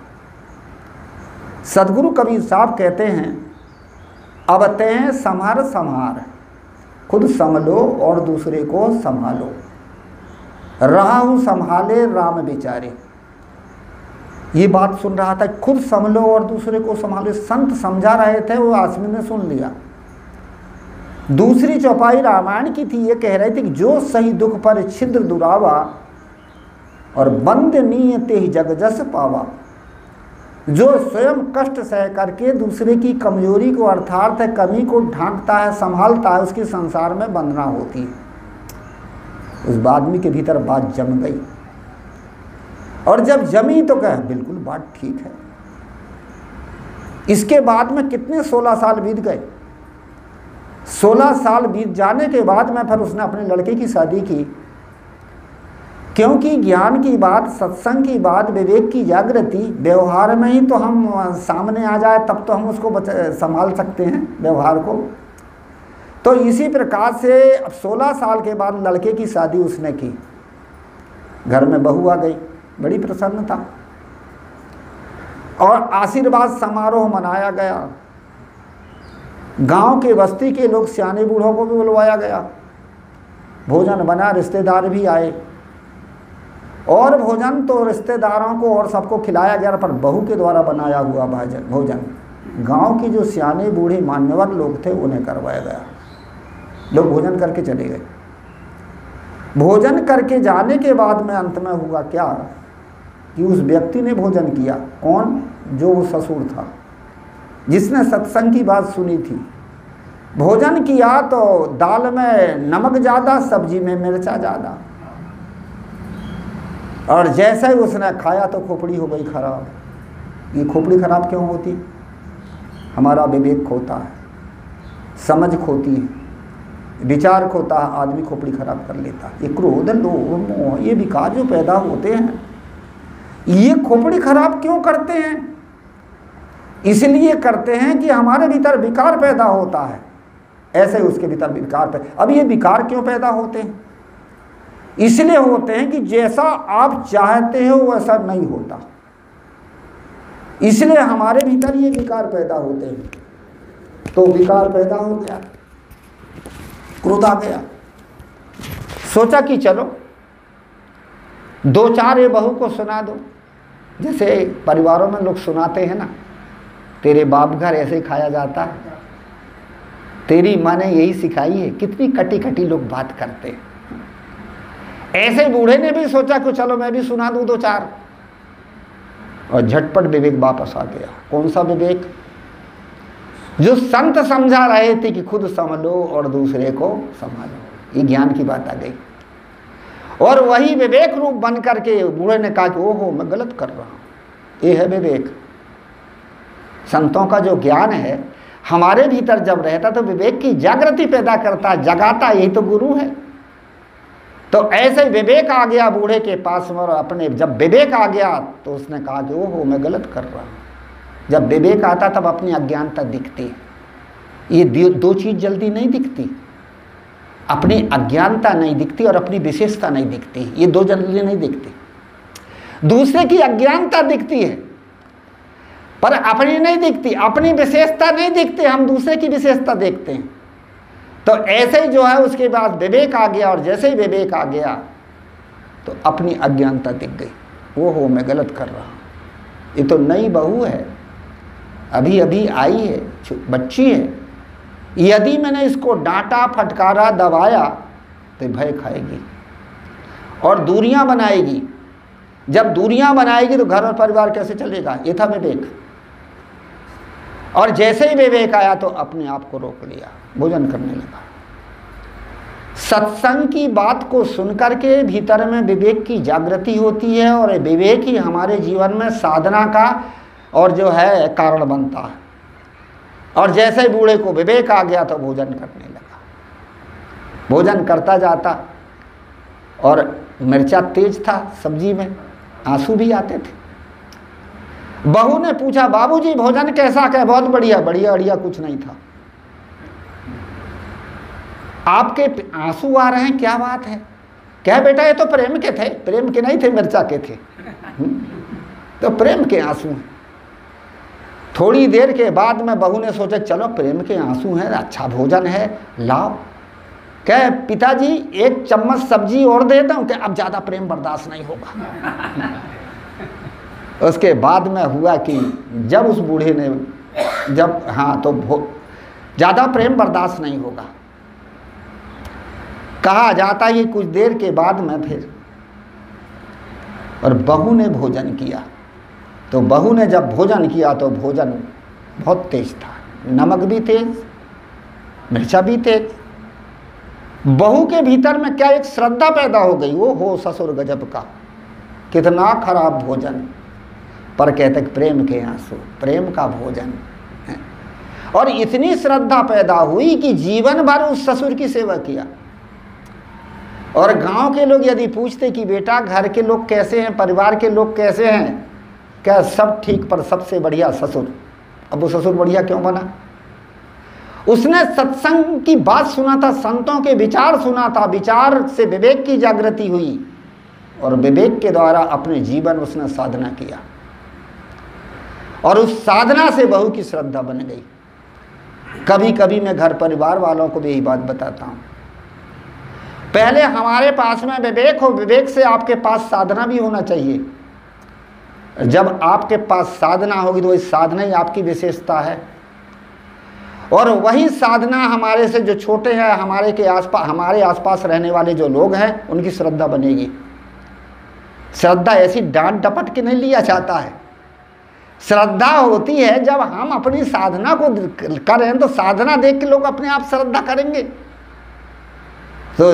सदगुरु कबीर साहब कहते हैं, अब तैं संहार संहार, खुद संभलो और दूसरे को संभालो, रहा हूँ संभाले राम बेचारे। ये बात सुन रहा था, खुद संभलो और दूसरे को संभालो। संत समझा रहे थे, वो आदमी ने सुन लिया। दूसरी चौपाई रामायण की थी, ये कह रहे थे कि जो सही दुख पर छिद्र दुरावा और बंद नीयते ही जग जस पावा। जो स्वयं कष्ट सह करके दूसरे की कमजोरी को अर्थात कमी को ढांकता है, संभालता है, उसकी संसार में बंधना होती है। उस आदमी के भीतर बात जम गई, और जब जमी तो कहे बिल्कुल बात ठीक है। इसके बाद में कितने 16 साल बीत गए। 16 साल बीत जाने के बाद में फिर उसने अपने लड़के की शादी की, क्योंकि ज्ञान की बात, सत्संग की बात, विवेक की जागृति व्यवहार में ही तो हम सामने आ जाए, तब तो हम उसको संभाल सकते हैं व्यवहार को। तो इसी प्रकार से 16 साल के बाद लड़के की शादी उसने की, घर में बहू आ गई, बड़ी प्रसन्नता, और आशीर्वाद समारोह मनाया गया। गांव के बस्ती के लोग, सियाने बूढ़ों को भी बुलवाया गया, भोजन बना, रिश्तेदार भी आए, और भोजन तो रिश्तेदारों को और सबको खिलाया गया, पर बहू के द्वारा बनाया हुआ भोजन गांव की जो सियाने बूढ़े मान्यवर लोग थे उन्हें करवाया गया। लोग भोजन करके चले गए। भोजन करके जाने के बाद में अंत में हुआ क्या कि उस व्यक्ति ने भोजन किया। कौन? जो वो ससुर था, जिसने सत्संग की बात सुनी थी। भोजन किया तो दाल में नमक ज़्यादा, सब्जी में मिर्चा ज़्यादा, और जैसे ही उसने खाया तो खोपड़ी हो गई खराब। ये खोपड़ी खराब क्यों होती? हमारा विवेक खोता है, समझ खोती है, विचार खोता है, आदमी खोपड़ी खराब कर लेता है। ये क्रोध, लोभ, मोह, ये विकार जो पैदा होते हैं, ये खोपड़ी खराब क्यों करते हैं? इसलिए करते हैं कि हमारे भीतर विकार पैदा होता है, ऐसे उसके भीतर विकार पैदा। अब ये विकार क्यों पैदा होते हैं? इसलिए होते हैं कि जैसा आप चाहते हो वैसा नहीं होता, इसलिए हमारे भीतर ये विकार पैदा होते हैं। तो विकार पैदा हो गया, क्रोध आ गया, सोचा कि चलो 2-4 ये बहू को सुना दो, जैसे परिवारों में लोग सुनाते हैं ना, तेरे बाप घर ऐसे खाया जाता है, तेरी माँ ने यही सिखाई है। कितनी कटी कटी लोग बात करते हैं। ऐसे बूढ़े ने भी सोचा कि चलो मैं भी सुना दूं 2-4, और झटपट विवेक वापस आ गया। कौन सा विवेक? जो संत समझा रहे थे कि खुद संभलो और दूसरे को संभालो, ये ज्ञान की बात आ गई। और वही विवेक रूप बन करके बूढ़े ने कहा कि ओहो मैं गलत कर रहा हूं। ये है विवेक। संतों का जो ज्ञान है हमारे भीतर जब रहता तो विवेक की जागृति पैदा करता, जगाता, यही तो गुरु है। तो ऐसे विवेक आ गया बूढ़े के पास में, और अपने जब विवेक आ गया तो उसने कहा कि ओहो मैं गलत कर रहा हूँ। जब विवेक आता तब अपनी अज्ञानता दिखती है। ये दो चीज़ जल्दी नहीं दिखती, अपनी अज्ञानता नहीं दिखती और अपनी विशेषता नहीं दिखती। ये दो जल्दी नहीं दिखती। दूसरे की अज्ञानता दिखती है पर अपनी नहीं दिखती, अपनी विशेषता नहीं दिखती, हम दूसरे की विशेषता देखते हैं। तो ऐसे ही जो है उसके बाद विवेक आ गया, और जैसे ही विवेक आ गया तो अपनी अज्ञानता दिख गई। वो हो मैं गलत कर रहा हूँ। ये तो नई बहू है, अभी अभी आई है, बच्ची है, यदि मैंने इसको डांटा, फटकारा, दबाया तो भय खाएगी और दूरियां बनाएगी। जब दूरियां बनाएगी तो घर और परिवार कैसे चलेगा? ये था विवेक। और जैसे ही विवेक आया तो अपने आप को रोक लिया, भोजन करने लगा। सत्संग की बात को सुनकर के भीतर में विवेक की जागृति होती है, और विवेक ही हमारे जीवन में साधना का और जो है कारण बनता है। और जैसे ही बूढ़े को विवेक आ गया तो भोजन करने लगा। भोजन करता जाता, और मिर्चा तेज था सब्जी में, आंसू भी आते थे। बहू ने पूछा बाबूजी भोजन कैसा? कहे बहुत बढ़िया। बढ़िया बढ़िया कुछ नहीं था। आपके आंसू आ रहे हैं, क्या बात है? क्या बेटा ये तो प्रेम के थे, प्रेम के नहीं थे, मिर्चा के थे। तो प्रेम के आंसू हैं। थोड़ी देर के बाद में बहू ने सोचा चलो प्रेम के आंसू हैं, अच्छा भोजन है, लाओ। कहे पिताजी एक चम्मच सब्जी और दे दूं, कि अब ज़्यादा प्रेम बर्दाश्त नहीं होगा। उसके बाद में हुआ कि जब उस बूढ़े ने जब हाँ तो ज़्यादा प्रेम बर्दाश्त नहीं होगा। कहा जाता है कुछ देर के बाद में फिर और बहू ने भोजन किया। तो बहू ने जब भोजन किया तो भोजन बहुत तेज था, नमक भी तेज, मिर्चा भी तेज। बहू के भीतर में क्या एक श्रद्धा पैदा हो गई, वो हो ससुर गजब का, कितना खराब भोजन, पर कहते प्रेम के आंसू, प्रेम का भोजन है। और इतनी श्रद्धा पैदा हुई कि जीवन भर उस ससुर की सेवा किया। और गांव के लोग यदि पूछते कि बेटा घर के लोग कैसे हैं, परिवार के लोग कैसे हैं, क्या सब ठीक, पर सबसे बढ़िया ससुर। अब वो ससुर बढ़िया क्यों बना? उसने सत्संग की बात सुना था, संतों के विचार सुना था, विचार से विवेक की जागृति हुई और विवेक के द्वारा अपने जीवन उसने साधना किया और उस साधना से बहू की श्रद्धा बन गई। कभी कभी मैं घर परिवार वालों को भी यही बात बताता हूँ, पहले हमारे पास में विवेक हो, विवेक से आपके पास साधना भी होना चाहिए। जब आपके पास साधना होगी तो वही साधना ही आपकी विशेषता है। और वही साधना हमारे से जो छोटे हैं, हमारे आसपास रहने वाले जो लोग हैं, उनकी श्रद्धा बनेगी। श्रद्धा ऐसी डांट डपट के नहीं लिया जाता है। श्रद्धा होती है जब हम अपनी साधना को करें तो साधना देख के लोग अपने आप श्रद्धा करेंगे। तो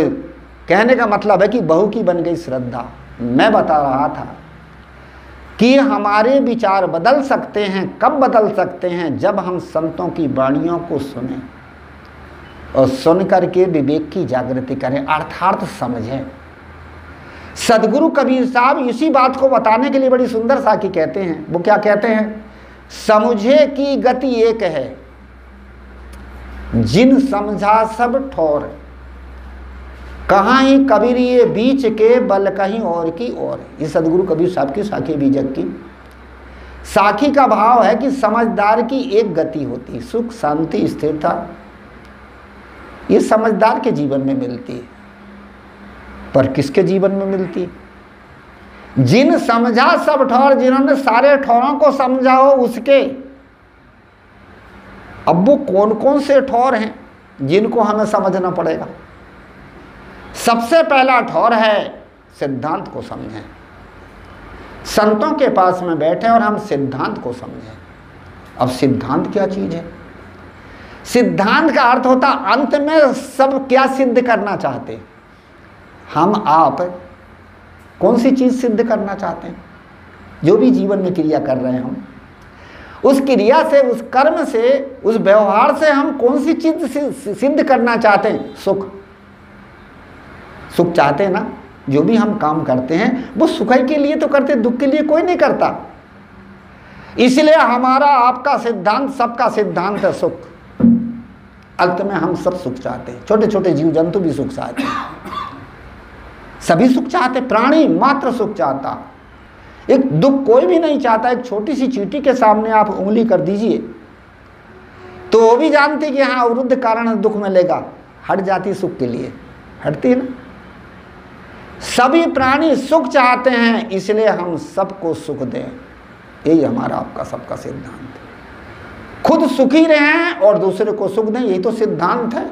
कहने का मतलब है कि बहू की बन गई श्रद्धा। मैं बता रहा था कि हमारे विचार बदल सकते हैं, कब बदल सकते हैं? जब हम संतों की वाणियों को सुने और सुन करके विवेक की जागृति करें, अर्थार्थ समझें। सदगुरु कबीर साहब इसी बात को बताने के लिए बड़ी सुंदर साखी कहते हैं। वो क्या कहते हैं? समझे की गति एक है, जिन समझा सब ठौर, कहाँ ही कबीर ये बीच के बल कहीं और की ओर। ये सदगुरु कबीर साहब की साखी बीजक की साखी का भाव है कि समझदार की एक गति होती, सुख शांति स्थिरता, ये समझदार के जीवन में मिलती है। पर किसके जीवन में मिलती? जिन समझा सब ठौर, जिन्होंने सारे ठौरों को समझा हो उसके। अब वो कौन कौन से ठौर हैं जिनको हमें समझना पड़ेगा? सबसे पहला ठौर है सिद्धांत को समझें। संतों के पास में बैठे और हम सिद्धांत को समझें। अब सिद्धांत क्या चीज है? सिद्धांत का अर्थ होता अंत में सब क्या सिद्ध करना चाहते हैं। हम आप कौन सी चीज सिद्ध करना चाहते हैं? जो भी जीवन में क्रिया कर रहे हैं हम, उस क्रिया से, उस कर्म से, उस व्यवहार से हम कौन सी चीज सिद्ध करना चाहते हैं? सुख। सुख चाहते हैं ना? जो भी हम काम करते हैं वो सुख के लिए तो करते, दुख के लिए कोई नहीं करता। इसलिए हमारा आपका सिद्धांत, सबका सिद्धांत है सुख। अंत में हम सब सुख चाहते हैं। छोटे छोटे जीव जंतु भी सुख चाहते हैं, सभी सुख चाहते। प्राणी मात्र सुख चाहता, एक दुख कोई भी नहीं चाहता। एक छोटी सी चींटी के सामने आप उंगली कर दीजिए तो वो भी जानती कि हाँ अवरुद्ध कारण दुख मिलेगा, हट जाती सुख के लिए, हटती है ना। सभी प्राणी सुख चाहते हैं, इसलिए हम सबको सुख दें। यही हमारा आपका सबका सिद्धांत है। खुद सुखी रहें और दूसरे को सुख दें, यही तो सिद्धांत है।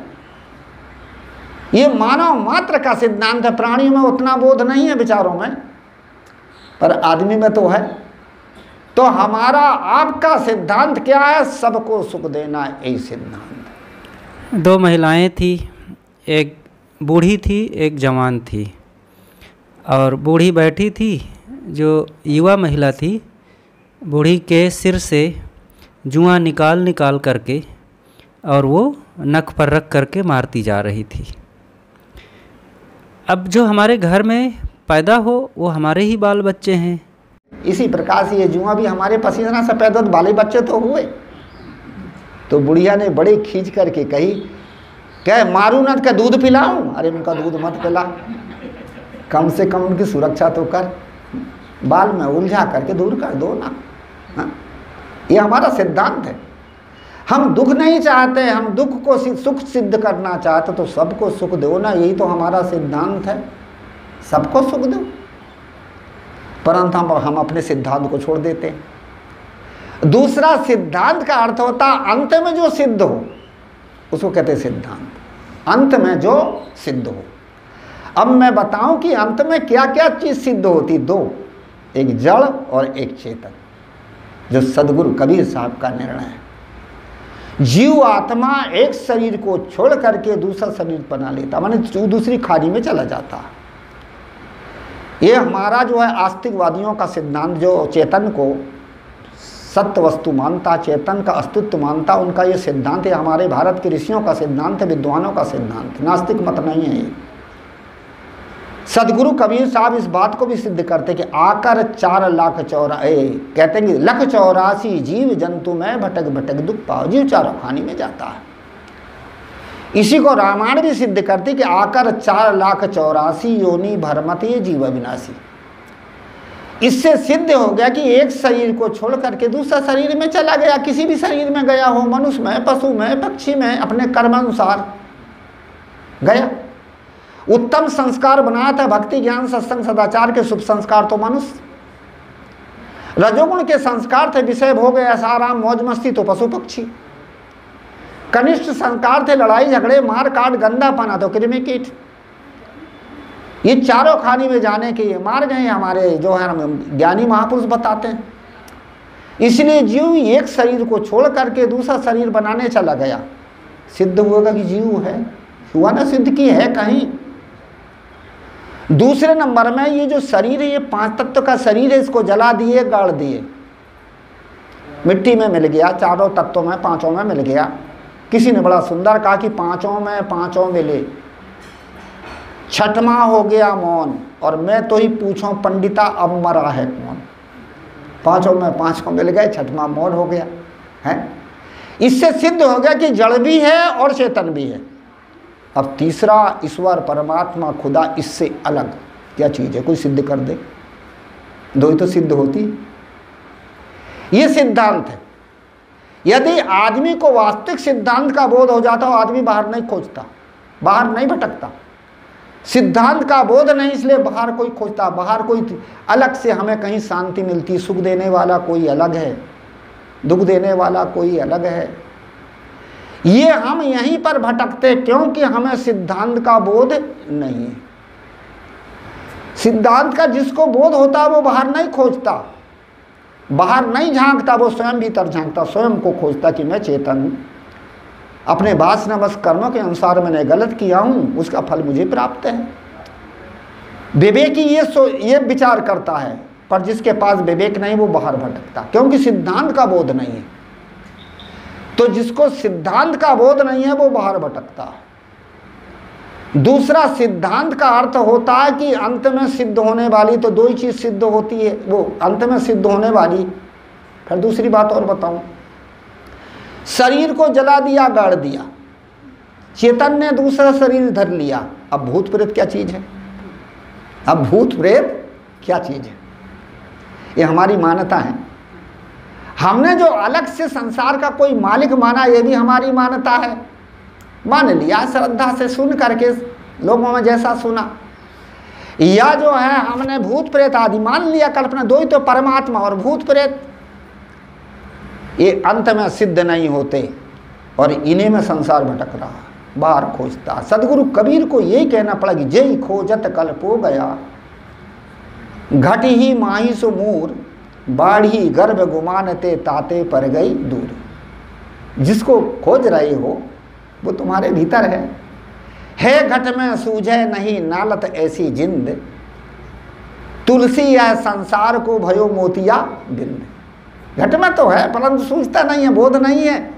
ये मानव मात्र का सिद्धांत है। प्राणियों में उतना बोध नहीं है, विचारों में, पर आदमी में तो है। तो हमारा आपका सिद्धांत क्या है? सबको सुख देना, यही सिद्धांत। दो महिलाएं थी, एक बूढ़ी थी, एक जवान थी। और बूढ़ी बैठी थी, जो युवा महिला थी, बूढ़ी के सिर से जुआ निकाल निकाल करके और वो नख पर रख करके मारती जा रही थी। अब जो हमारे घर में पैदा हो वो हमारे ही बाल बच्चे हैं। इसी प्रकार से ये जुआ भी हमारे पसीना से पैदा बाले बच्चे तो हुए। तो बुढ़िया ने बड़े खींच करके कही क्या मारू ना क्या दूध पिलाऊं? अरे उनका दूध मत पिला, कम से कम उनकी सुरक्षा तो कर, बाल में उलझा करके दूर कर दो ना। हाँ? ये हमारा सिद्धांत है। हम दुख नहीं चाहते, हम दुख को सुख सिद्ध करना चाहते, तो सबको सुख दो ना, यही तो हमारा सिद्धांत है, सबको सुख दो। परंतु हम अपने सिद्धांत को छोड़ देते हैं। दूसरा सिद्धांत का अर्थ होता अंत में जो सिद्ध हो, उसको कहते हैं सिद्धांत। अंत में जो सिद्ध हो। अब मैं बताऊं कि अंत में क्या क्या चीज सिद्ध होती? दो, एक जड़ और एक चेतन, जो सदगुरु कबीर साहब का निर्णय है। जीव आत्मा एक शरीर को छोड़ करके दूसरा शरीर बना लेता, माने दूसरी खाड़ी में चला जाता। ये हमारा जो है आस्तिकवादियों का सिद्धांत, जो चेतन को सत्य वस्तु मानता, चेतन का अस्तित्व मानता, उनका ये सिद्धांत है। हमारे भारत के ऋषियों का सिद्धांत है, विद्वानों का सिद्धांत, नास्तिक मत नहीं है ये। सदगुरु कबीर साहब इस बात को भी सिद्ध करते कि आकर 4,84,000 कहते हैं 1,84,000 जीव जंतु में भटक भटक दुख पाओ, जीव चारों खानी में जाता है। इसी को रामायण भी सिद्ध करती कि आकर 4,84,000 योनि भरमते जीव अविनाशी। इससे सिद्ध हो गया कि एक शरीर को छोड़ करके दूसरा शरीर में चला गया, किसी भी शरीर में गया हो, मनुष्य में, पशु में, पक्षी में, अपने कर्मानुसार गया। उत्तम संस्कार बनाया था भक्ति ज्ञान सत्संग सदाचार के शुभ संस्कार तो मनुष्य। रजोगुण के संस्कार थे विषय भोग ऐसाराम मौज मस्ती तो पशु पक्षी। कनिष्ठ संस्कार थे लड़ाई झगड़े मार काट गंदा पाना तो कृमि कीट। ये चारों खानी में जाने के मार गए हमारे जो है ज्ञानी महापुरुष बताते हैं। इसलिए जीव एक शरीर को छोड़ करके दूसरा शरीर बनाने चला गया। सिद्ध होगा कि जीव है, हुआ ना सिद्ध की है कहीं। दूसरे नंबर में ये जो शरीर है, ये 5 तत्व का शरीर है, इसको जला दिए, गाड़ दिए, मिट्टी में मिल गया, चारों तत्वों में, पांचों में मिल गया। किसी ने बड़ा सुंदर कहा कि पांचों मिले, छठवां हो गया मौन, और मैं तो ही पूछूं पंडिता अब मरा है कौन। पांचों में पांचों मिल गए, छठवां मौन हो गया है। इससे सिद्ध हो गया कि जड़ भी है और चेतन भी है। अब तीसरा ईश्वर परमात्मा खुदा, इससे अलग क्या चीज है? कोई सिद्ध कर दे, दो ही तो सिद्ध होती। ये सिद्धांत है। यदि आदमी को वास्तविक सिद्धांत का बोध हो जाता हो, आदमी बाहर नहीं खोजता, बाहर नहीं भटकता। सिद्धांत का बोध नहीं, इसलिए बाहर कोई खोजता, बाहर कोई अलग से हमें कहीं शांति मिलती। सुख देने वाला कोई अलग है, दुख देने वाला कोई अलग है। ये हम यहीं पर भटकते क्योंकि हमें सिद्धांत का बोध नहीं है। सिद्धांत का जिसको बोध होता है वो बाहर नहीं खोजता, बाहर नहीं झांकता, वो स्वयं भीतर झांकता, स्वयं को खोजता कि मैं चेतन हूं, अपने वासनावश कर्मों के अनुसार मैंने गलत किया हूं, उसका फल मुझे प्राप्त है। विवेकी ये विचार करता है, पर जिसके पास विवेक नहीं वो बाहर भटकता, क्योंकि सिद्धांत का बोध नहीं है। तो जिसको सिद्धांत का बोध नहीं है वो बाहर भटकता है। दूसरा सिद्धांत का अर्थ होता है कि अंत में सिद्ध होने वाली, तो दो ही चीज सिद्ध होती है, वो अंत में सिद्ध होने वाली। फिर दूसरी बात और बताऊं, शरीर को जला दिया, गाड़ दिया, चेतन ने दूसरा शरीर धर लिया। अब भूत प्रेत क्या चीज है? अब भूत प्रेत क्या चीज है? ये हमारी मान्यता है। हमने जो अलग से संसार का कोई मालिक माना, ये भी हमारी मान्यता है। मान लिया श्रद्धा से, सुन करके लोगों में जैसा सुना, या जो है हमने भूत प्रेत आदि मान लिया, कल्पना। दो ही तो, परमात्मा और भूत प्रेत। ये अंत में सिद्ध नहीं होते और इन्हीं में संसार भटक रहा, बाहर खोजता। सदगुरु कबीर को यही कहना पड़ा कि जय खोजत कल्पो गया, घट ही माही सो मूर, बाढ़ी गर्भ गुमानते ताते पर गई दूर। जिसको खोज रहे हो वो तुम्हारे भीतर है घट में सूझे नहीं नालत ऐसी जिंद, तुलसी यह संसार को भयो मोतिया बिंद। घट में तो है परंतु सूझता नहीं है, बोध नहीं है।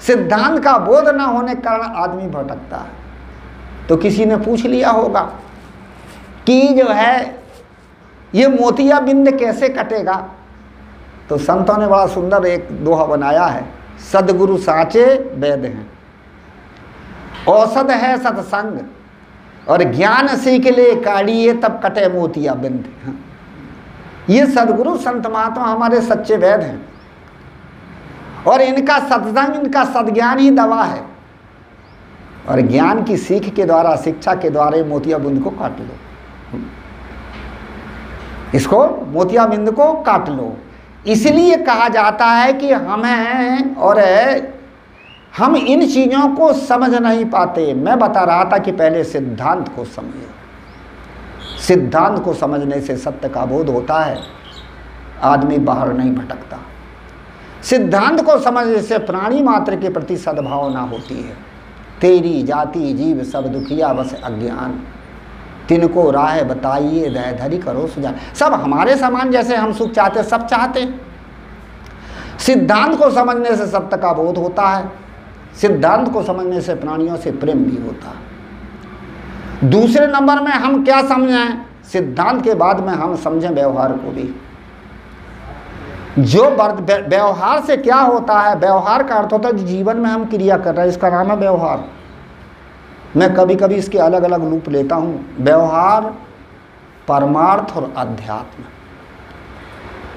सिद्धांत का बोध न होने के कारण आदमी भटकता है। तो किसी ने पूछ लिया होगा कि जो है ये मोतिया बिंद कैसे कटेगा? तो संतों ने बड़ा सुंदर एक दोहा बनाया है, सदगुरु साचे वैद हैं। औषध है सत्संग, और ज्ञान सीख ले काढ़िए तब कटे मोतिया बिंद। ये सदगुरु संत महात्मा हमारे सच्चे वैद हैं, और इनका सत्संग, इनका सद्ज्ञान ही दवा है। और ज्ञान की सीख के द्वारा, शिक्षा के द्वारा मोतिया बिंद को काट लो, इसको मोतिया बिंद को काट लो। इसलिए कहा जाता है कि हमें, और हम इन चीज़ों को समझ नहीं पाते। मैं बता रहा था कि पहले सिद्धांत को समझो, सिद्धांत को समझने से सत्य का बोध होता है, आदमी बाहर नहीं भटकता। सिद्धांत को समझने से प्राणी मात्र के प्रति सद्भावना होती है। तेरी जाति जीव सब दुखिया बस अज्ञान, तिनको राह बताइए दया धरी करो सुझाव। सब हमारे समान जैसे हम सुख चाहते, सब चाहते हैं। सिद्धांत को समझने से सत्य का बोध होता है, सिद्धांत को समझने से प्राणियों से प्रेम भी होता है। दूसरे नंबर में हम क्या समझें, सिद्धांत के बाद में हम समझें व्यवहार को भी। जो व्यवहार से क्या होता है, व्यवहार का अर्थ होता है जीवन में हम क्रिया कर रहे हैं, इसका नाम है व्यवहार। मैं कभी कभी इसके अलग अलग रूप लेता हूँ, व्यवहार, परमार्थ और अध्यात्म।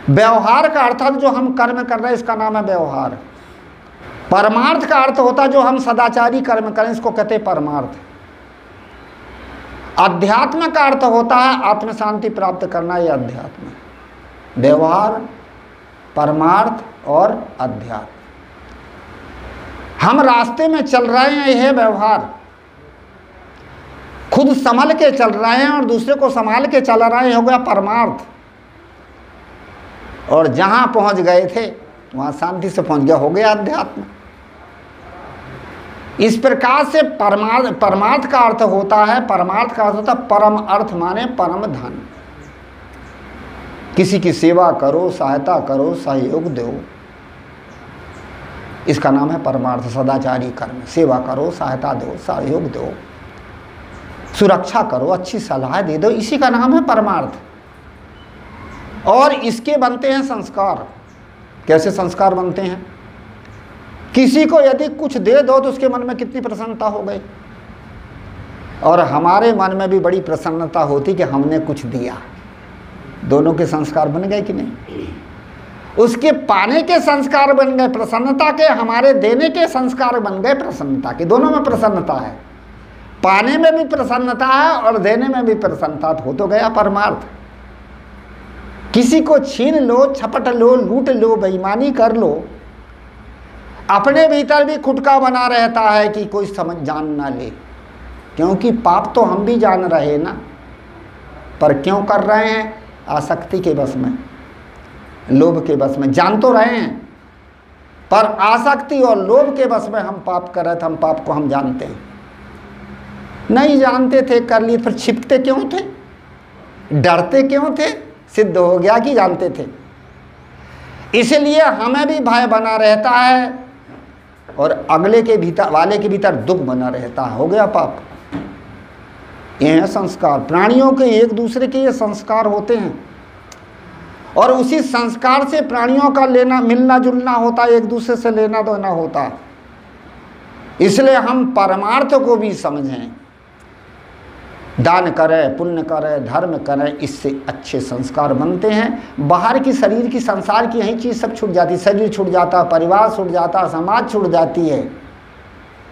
व्यवहार का अर्थ है जो हम कर्म कर रहे हैं, इसका नाम है व्यवहार। परमार्थ का अर्थ होता है जो हम सदाचारी कर्म करें, इसको कहते हैं परमार्थ। अध्यात्म का अर्थ होता है आत्म शांति प्राप्त करना, यह अध्यात्म। व्यवहार, परमार्थ और अध्यात्म। हम रास्ते में चल रहे हैं, यह व्यवहार। खुद संभल के चल रहे हैं और दूसरे को संभाल के चल रहे हैं, हो गया परमार्थ। और जहां पहुंच गए थे वहां शांति से पहुंच गया, हो गया अध्यात्म। इस प्रकार से परमार्थ का अर्थ होता है, परमार्थ का अर्थ होता है परम अर्थ, माने परम धन। किसी की सेवा करो, सहायता करो, सहयोग दो, इसका नाम है परमार्थ। सदाचारी कर्म, सेवा करो, सहायता दो, सहयोग दो, सुरक्षा करो, अच्छी सलाह दे दो, इसी का नाम है परमार्थ। और इसके बनते हैं संस्कार। कैसे संस्कार बनते हैं? किसी को यदि कुछ दे दो तो उसके मन में कितनी प्रसन्नता हो गई, और हमारे मन में भी बड़ी प्रसन्नता होती कि हमने कुछ दिया। दोनों के संस्कार बन गए कि नहीं? उसके पाने के संस्कार बन गए प्रसन्नता के, हमारे देने के संस्कार बन गए प्रसन्नता के। दोनों में प्रसन्नता है, पाने में भी प्रसन्नता है और देने में भी प्रसन्नता, हो तो गया परमार्थ। किसी को छीन लो, छपट लो, लूट लो, बेईमानी कर लो, अपने भीतर भी खुटका बना रहता है कि कोई समझ जान ना ले, क्योंकि पाप तो हम भी जान रहे ना, पर क्यों कर रहे हैं? आसक्ति के बस में, लोभ के बस में। जान तो रहे हैं पर आसक्ति और लोभ के बस में हम पाप कर रहे थे। हम पाप को हम जानते हैं, नहीं जानते थे कर लिए, फिर छिपते क्यों थे, डरते क्यों थे? सिद्ध हो गया कि जानते थे। इसलिए हमें भी भय बना रहता है और अगले के भीतर वाले के भीतर दुख बना रहता है, हो गया पाप। ये है संस्कार। प्राणियों के एक दूसरे के ये संस्कार होते हैं, और उसी संस्कार से प्राणियों का लेना मिलना जुलना होता है, एक दूसरे से लेना देना होता है। इसलिए हम परमार्थ को भी समझें, दान करें, पुण्य करें, धर्म करें, इससे अच्छे संस्कार बनते हैं। बाहर की शरीर की संसार की यही चीज़ सब छूट जाती है, शरीर छूट जाता, परिवार छूट जाता, समाज छूट जाती है,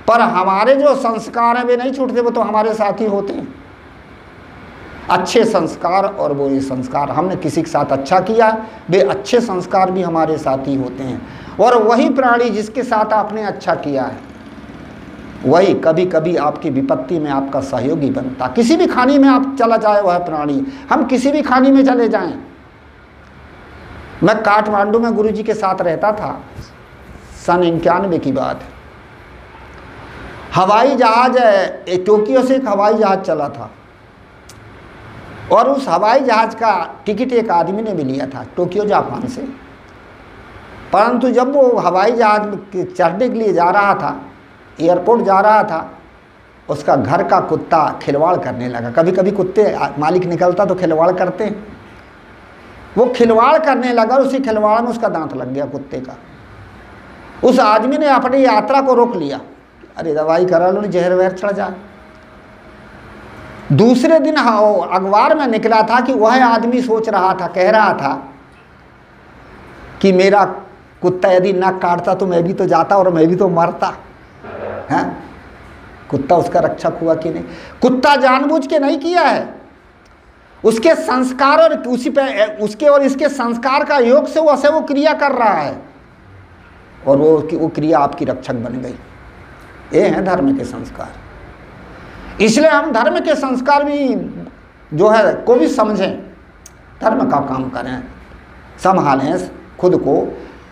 पर हमारे जो संस्कार हैं वे नहीं छूटते, वो तो हमारे साथ ही होते हैं। अच्छे संस्कार, और वो ये संस्कार हमने किसी के साथ अच्छा किया, वे अच्छे संस्कार भी हमारे साथ ही होते हैं। और वही प्राणी जिसके साथ आपने अच्छा किया है, वही कभी कभी आपकी विपत्ति में आपका सहयोगी बनता। किसी भी खानी में आप चला जाए वह प्राणी, हम किसी भी खानी में चले जाएं। मैं काठमांडू में गुरुजी के साथ रहता था, सन 91 की बात है। हवाई जहाज, टोक्यो से एक हवाई जहाज चला था, और उस हवाई जहाज का टिकट एक आदमी ने भी लिया था, टोक्यो जापान से। परंतु जब वो हवाई जहाज चढ़ने के लिए जा रहा था, एयरपोर्ट जा रहा था, उसका घर का कुत्ता खिलवाड़ करने लगा। कभी कभी कुत्ते, मालिक निकलता तो खिलवाड़ करते हैं, वो खिलवाड़ करने लगा। उसी खिलवाड़ में उसका दांत लग गया कुत्ते का। उस आदमी ने अपनी यात्रा को रोक लिया, अरे दवाई करा लो, जहर वहर चढ़ जाए। दूसरे दिन अखबार में निकला था कि वह आदमी सोच रहा था, कह रहा था कि मेरा कुत्ता यदि नाक काटता तो मैं भी तो जाता और मैं भी तो मरता है। कुत्ता उसका रक्षक हुआ कि नहीं? कुत्ता जानबूझ के नहीं किया है, उसके संस्कार और उसी पे उसके और इसके संस्कार का योग से वो क्रिया कर रहा है और वो क्रिया आपकी रक्षक बन गई। ये है धर्म के संस्कार। इसलिए हम धर्म के संस्कार भी जो है को भी समझें, धर्म का काम करें, संभालें खुद को,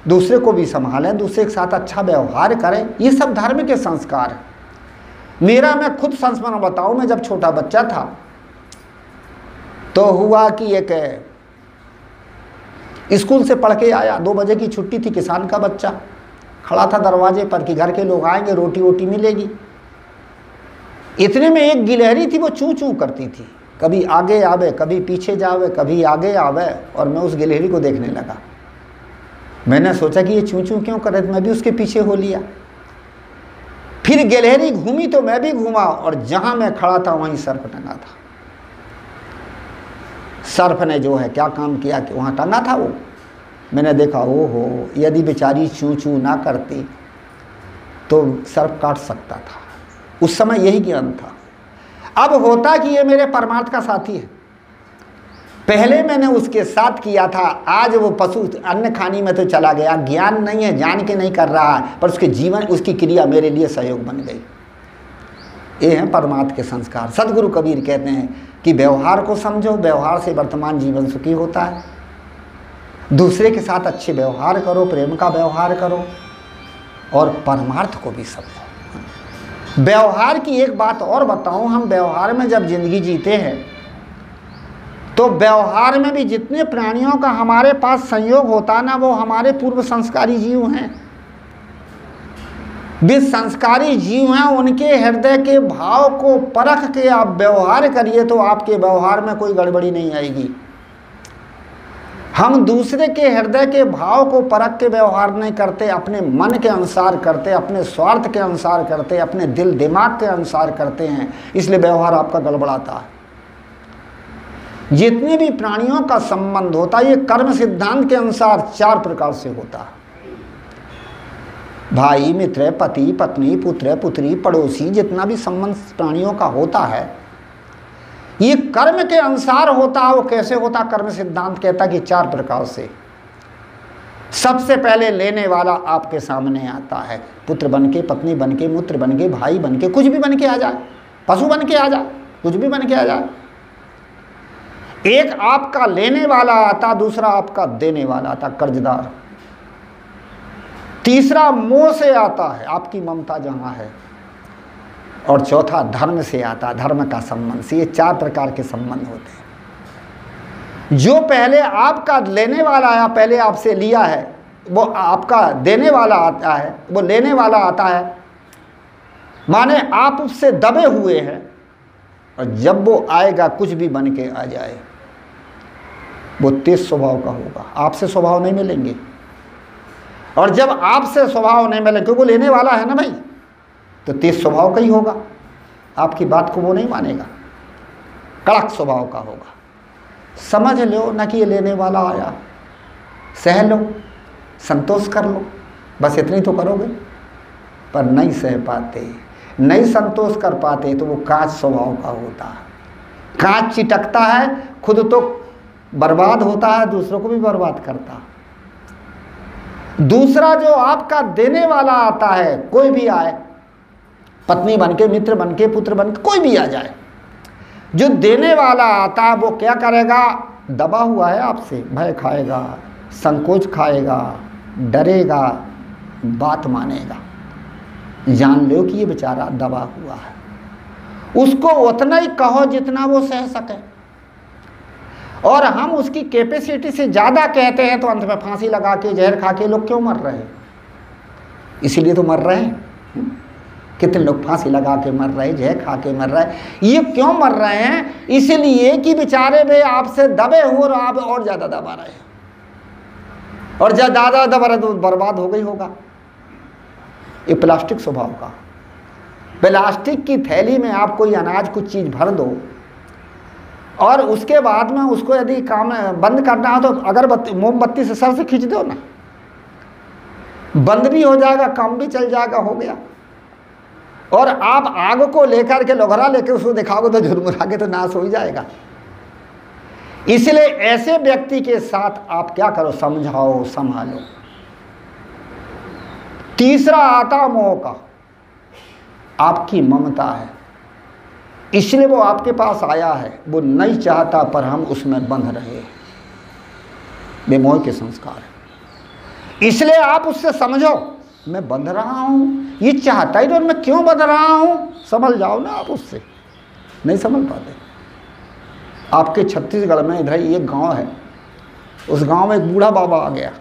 दूसरे को भी संभालें, दूसरे के साथ अच्छा व्यवहार करें। ये सब धर्म के संस्कार हैं। मैं खुद संस्मरण बताऊं, मैं जब छोटा बच्चा था तो हुआ कि एक स्कूल से पढ़ के आया, 2 बजे की छुट्टी थी, किसान का बच्चा खड़ा था दरवाजे पर कि घर के लोग आएंगे, रोटी वोटी मिलेगी। इतने में एक गिलहरी थी, वो चूं चूं करती थी, कभी आगे आवे कभी पीछे जावे, कभी आगे आवे, और मैं उस गिलहरी को देखने लगा। मैंने सोचा कि ये चूं चूं क्यों कर रहे थे, मैं भी उसके पीछे हो लिया। फिर गिलहरी घूमी तो मैं भी घूमा, और जहां मैं खड़ा था वहीं सर्प टंगा था। सर्प ने जो है क्या काम किया कि वहां टंगा था वो। मैंने देखा, ओहो, यदि बेचारी चूं चूं ना करती तो सर्प काट सकता था। उस समय यही ज्ञान था। अब होता कि ये मेरे परमार्थ का साथी है, पहले मैंने उसके साथ किया था, आज वो पशु अन्न खाने में तो चला गया, ज्ञान नहीं है, जान के नहीं कर रहा है, पर उसके जीवन उसकी क्रिया मेरे लिए सहयोग बन गई। ये है परमार्थ के संस्कार। सदगुरु कबीर कहते हैं कि व्यवहार को समझो, व्यवहार से वर्तमान जीवन सुखी होता है। दूसरे के साथ अच्छे व्यवहार करो, प्रेम का व्यवहार करो, और परमार्थ को भी समझो। व्यवहार की एक बात और बताऊं, हम व्यवहार में जब जिंदगी जीते हैं तो व्यवहार में भी जितने प्राणियों का हमारे पास संयोग होता है ना, वो हमारे पूर्व संस्कारी जीव हैं। वे संस्कारी जीव हैं, उनके हृदय के भाव को परख के आप व्यवहार करिए तो आपके व्यवहार में कोई गड़बड़ी नहीं आएगी। हम दूसरे के हृदय के भाव को परख के व्यवहार नहीं करते, अपने मन के अनुसार करते, अपने स्वार्थ के अनुसार करते, अपने दिल दिमाग के अनुसार करते हैं, इसलिए व्यवहार आपका गड़बड़ाता है। जितने भी प्राणियों का संबंध होता है ये कर्म सिद्धांत के अनुसार 4 प्रकार से होता है। भाई, मित्र, पति, पत्नी, पुत्र, पुत्री, पड़ोसी, जितना भी संबंध प्राणियों का होता है ये कर्म के अनुसार होता है। वो कैसे होता? कर्म सिद्धांत कहता कि 4 प्रकार से। सबसे पहले लेने वाला आपके सामने आता है, पुत्र बन के, पत्नी बन के, मित्र बन के, भाई बन के, कुछ भी बन के आ जाए, पशु बन के आ जाए, कुछ भी बन के आ जाए। एक आपका लेने वाला आता, दूसरा आपका देने वाला आता, कर्जदार। तीसरा मोह से आता है, आपकी ममता जहां है, और चौथा धर्म से आता, धर्म का संबंध से। ये 4 प्रकार के संबंध होते हैं। जो पहले आपका लेने वाला आया, पहले आपसे लिया है, वो आपका देने वाला आता है, वो लेने वाला आता है, माने आप उससे दबे हुए हैं, और जब वो आएगा कुछ भी बन के आ जाए, वो तेज स्वभाव का होगा, आपसे स्वभाव नहीं मिलेंगे। और जब आपसे स्वभाव नहीं मिले, क्योंकि लेने वाला है ना भाई, तो तेज स्वभाव का ही होगा, आपकी बात को वो नहीं मानेगा, कड़क स्वभाव का होगा। समझ लो ना कि ये लेने वाला आया, सह लो, संतोष कर लो, बस इतनी तो करोगे। पर नहीं सह पाते, नहीं संतोष कर पाते तो वो कांच स्वभाव का होता है। कांच चिटकता है, खुद तो बर्बाद होता है, दूसरों को भी बर्बाद करता है। दूसरा जो आपका देने वाला आता है, कोई भी आए, पत्नी बन के, मित्र बन के, पुत्र बन के, कोई भी आ जाए, जो देने वाला आता है वो क्या करेगा? दबा हुआ है आपसे, भय खाएगा, संकोच खाएगा, डरेगा, बात मानेगा। जान लो कि ये बेचारा दबा हुआ है, उसको उतना ही कहो जितना वो सह सके। और हम उसकी कैपेसिटी से ज़्यादा कहते हैं तो अंत में फांसी लगा के, जहर खा के लोग क्यों मर रहे हैं? इसीलिए तो मर रहे हैं। कितने लोग फांसी लगा के मर रहे, जहर खा के मर रहे। ये क्यों मर रहे हैं? इसलिए कि बेचारे वे आपसे दबे हुए और आप और ज़्यादा दबा रहे हैं, और जब ज़्यादा दबा रहे तो बर्बाद हो गई होगा। ये प्लास्टिक स्वभाव का। प्लास्टिक की थैली में आप कोई अनाज कुछ चीज़ भर दो और उसके बाद में उसको यदि काम बंद करना हो तो अगरबत्ती मोमबत्ती से सर से खींच दो ना, बंद भी हो जाएगा, काम भी चल जाएगा, हो गया। और आप आग को लेकर के लोहरा लेके उसको दिखाओगे तो झुरमुरा के तो नाश हो ही जाएगा। इसलिए ऐसे व्यक्ति के साथ आप क्या करो, समझाओ, संभालो। तीसरा आता मोह का, आपकी ममता है, इसलिए वो आपके पास आया है, वो नहीं चाहता पर हम उसमें बंध रहे हैं। वे मोह के संस्कार है। इसलिए आप उससे समझो, मैं बंध रहा हूं, ये चाहता ही तो मैं क्यों बंध रहा हूं, समझ जाओ ना आप उससे। नहीं समझ पाते। आपके छत्तीसगढ़ में इधर ही एक गांव है, उस गांव में एक बूढ़ा बाबा आ गया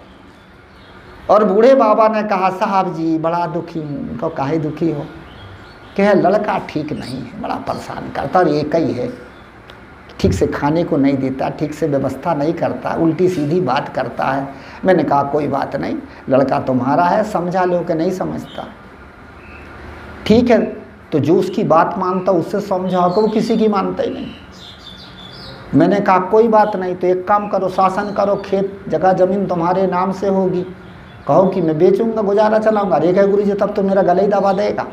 और बूढ़े बाबा ने कहा, साहब जी बड़ा दुखी हूँ। उनको काहे दुखी हो? कहे लड़का ठीक नहीं है, बड़ा परेशान करता, और एक ही है, ठीक से खाने को नहीं देता, ठीक से व्यवस्था नहीं करता, उल्टी सीधी बात करता है। मैंने कहा कोई बात नहीं, लड़का तुम्हारा है, समझा लो कि नहीं समझता, ठीक है, तो जो उसकी बात मानता उससे समझाओ, कि वो किसी की मानता ही नहीं। मैंने कहा कोई बात नहीं, तो एक काम करो, शासन करो, खेत जगह जमीन तुम्हारे नाम से होगी, कहो कि मैं बेचूंगा, गुजारा चलाऊंगा। अरे कहे गुरुजी तब तो मेरा गला ही दबा देगा।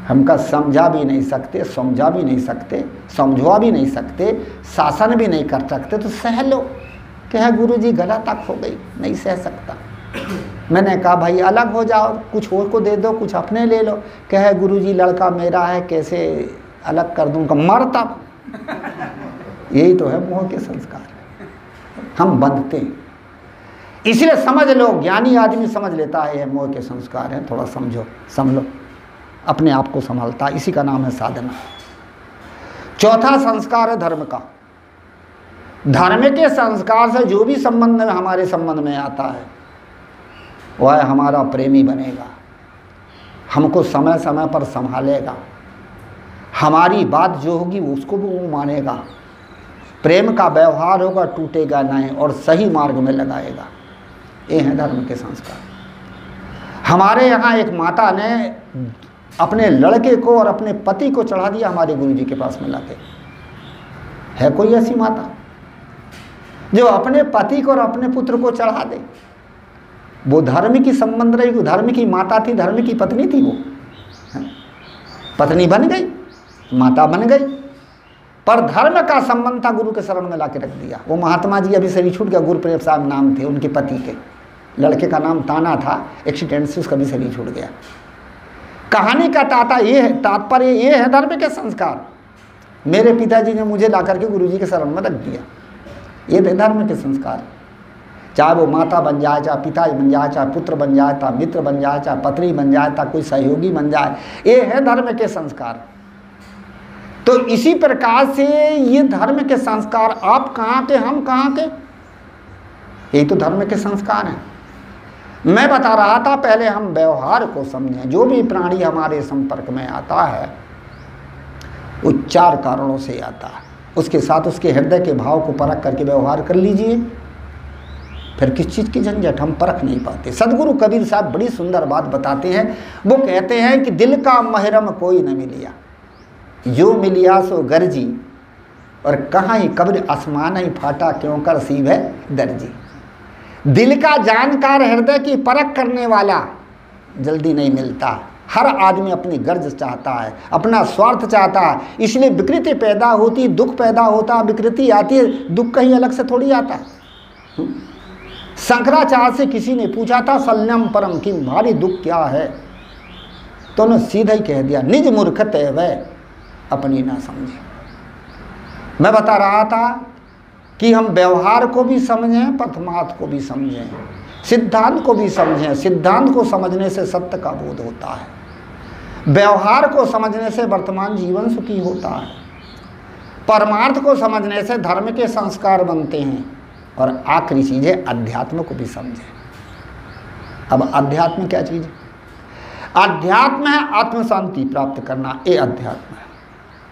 हम का समझा भी नहीं सकते, समझा भी नहीं सकते, समझवा भी नहीं सकते, शासन भी नहीं कर सकते, तो सह लो। कहे गुरुजी गला तक हो गई, नहीं सह सकता। मैंने कहा भाई अलग हो जाओ, कुछ और को दे दो, कुछ अपने ले लो। कहे गुरुजी लड़का मेरा है, कैसे अलग कर दूंगा, मर तब। यही तो है मोह के संस्कार, हम बंधते हैं। इसलिए समझ लो, ज्ञानी आदमी समझ लेता है ये मोह के संस्कार हैं, थोड़ा समझो, समझ लो, अपने आप को संभालता, इसी का नाम है साधना। चौथा संस्कार है धर्म का। धर्म के संस्कार से जो भी संबंध में हमारे संबंध में आता है वह हमारा प्रेमी बनेगा, हमको समय समय पर संभालेगा, हमारी बात जो होगी उसको भी वो मानेगा, प्रेम का व्यवहार होगा, टूटेगा नहीं और सही मार्ग में लगाएगा। ये है धर्म के संस्कार। हमारे यहाँ एक माता ने अपने लड़के को और अपने पति को चढ़ा दिया हमारे गुरुजी के पास में लाके। है कोई ऐसी माता जो अपने पति को और अपने पुत्र को चढ़ा दे? वो धर्म की संबंध रही, धर्म की माता थी, धर्म की पत्नी थी। वो पत्नी बन गई, माता बन गई, पर धर्म का संबंध था, गुरु के शरण में लाके रख दिया। वो महात्मा जी अभी शरीर छूट गया, गुरुप्रेम साहब नाम थे उनके पति के, लड़के का नाम ताना था, एक्सीडेंट से उसका भी शरीर छूट गया। कहानी का तात्पर्य ये है धर्म के संस्कार। मेरे पिताजी ने मुझे ला करके गुरुजी के शरण में रख दिया, ये धर्म के संस्कार। चाहे वो माता बन जाए, चाहे पिता बन जाए, चाहे पुत्र बन जाए, चाहे मित्र बन जाए, चाहे पत्नी बन जाए, चाहे कोई सहयोगी बन जाए, ये है धर्म के संस्कार। तो इसी प्रकार से ये धर्म के संस्कार, आप कहाँ के, हम कहाँ के, यही तो धर्म के संस्कार हैं। मैं बता रहा था पहले हम व्यवहार को समझें। जो भी प्राणी हमारे संपर्क में आता है वो 4 कारणों से आता है। उसके साथ उसके हृदय के भाव को परख करके व्यवहार कर लीजिए, फिर किस चीज़ की झंझट, हम परख नहीं पाते। सदगुरु कबीर साहब बड़ी सुंदर बात बताते हैं। वो कहते हैं कि दिल का महरम कोई न मिलिया, जो मिलिया सो गर्जी, और कहाँ ही कब्र आसमान ही फाटा, क्यों कर सीब है दर्जी। दिल का जानकार, हृदय की परख करने वाला जल्दी नहीं मिलता। हर आदमी अपनी गर्ज चाहता है, अपना स्वार्थ चाहता है, इसलिए विकृति पैदा होती, दुख पैदा होता, विकृति आती है, दुख कहीं अलग से थोड़ी आता। शंकराचार्य से किसी ने पूछा था शल्यम परम किम, भारी दुख क्या है, तो उन्होंने सीधा ही कह दिया निज मूर्खत है वह अपनी ना समझे। मैं बता रहा था कि हम व्यवहार को भी समझें, परमार्थ को भी समझें, सिद्धांत को भी समझें। सिद्धांत को समझने से सत्य का बोध होता है, व्यवहार को समझने से वर्तमान जीवन सुखी होता है, परमार्थ को समझने से धर्म के संस्कार बनते हैं, और आखिरी चीज़ है अध्यात्म को भी समझें। अब अध्यात्म क्या चीज़ है? अध्यात्म है आत्म शांति प्राप्त करना, ये अध्यात्म है।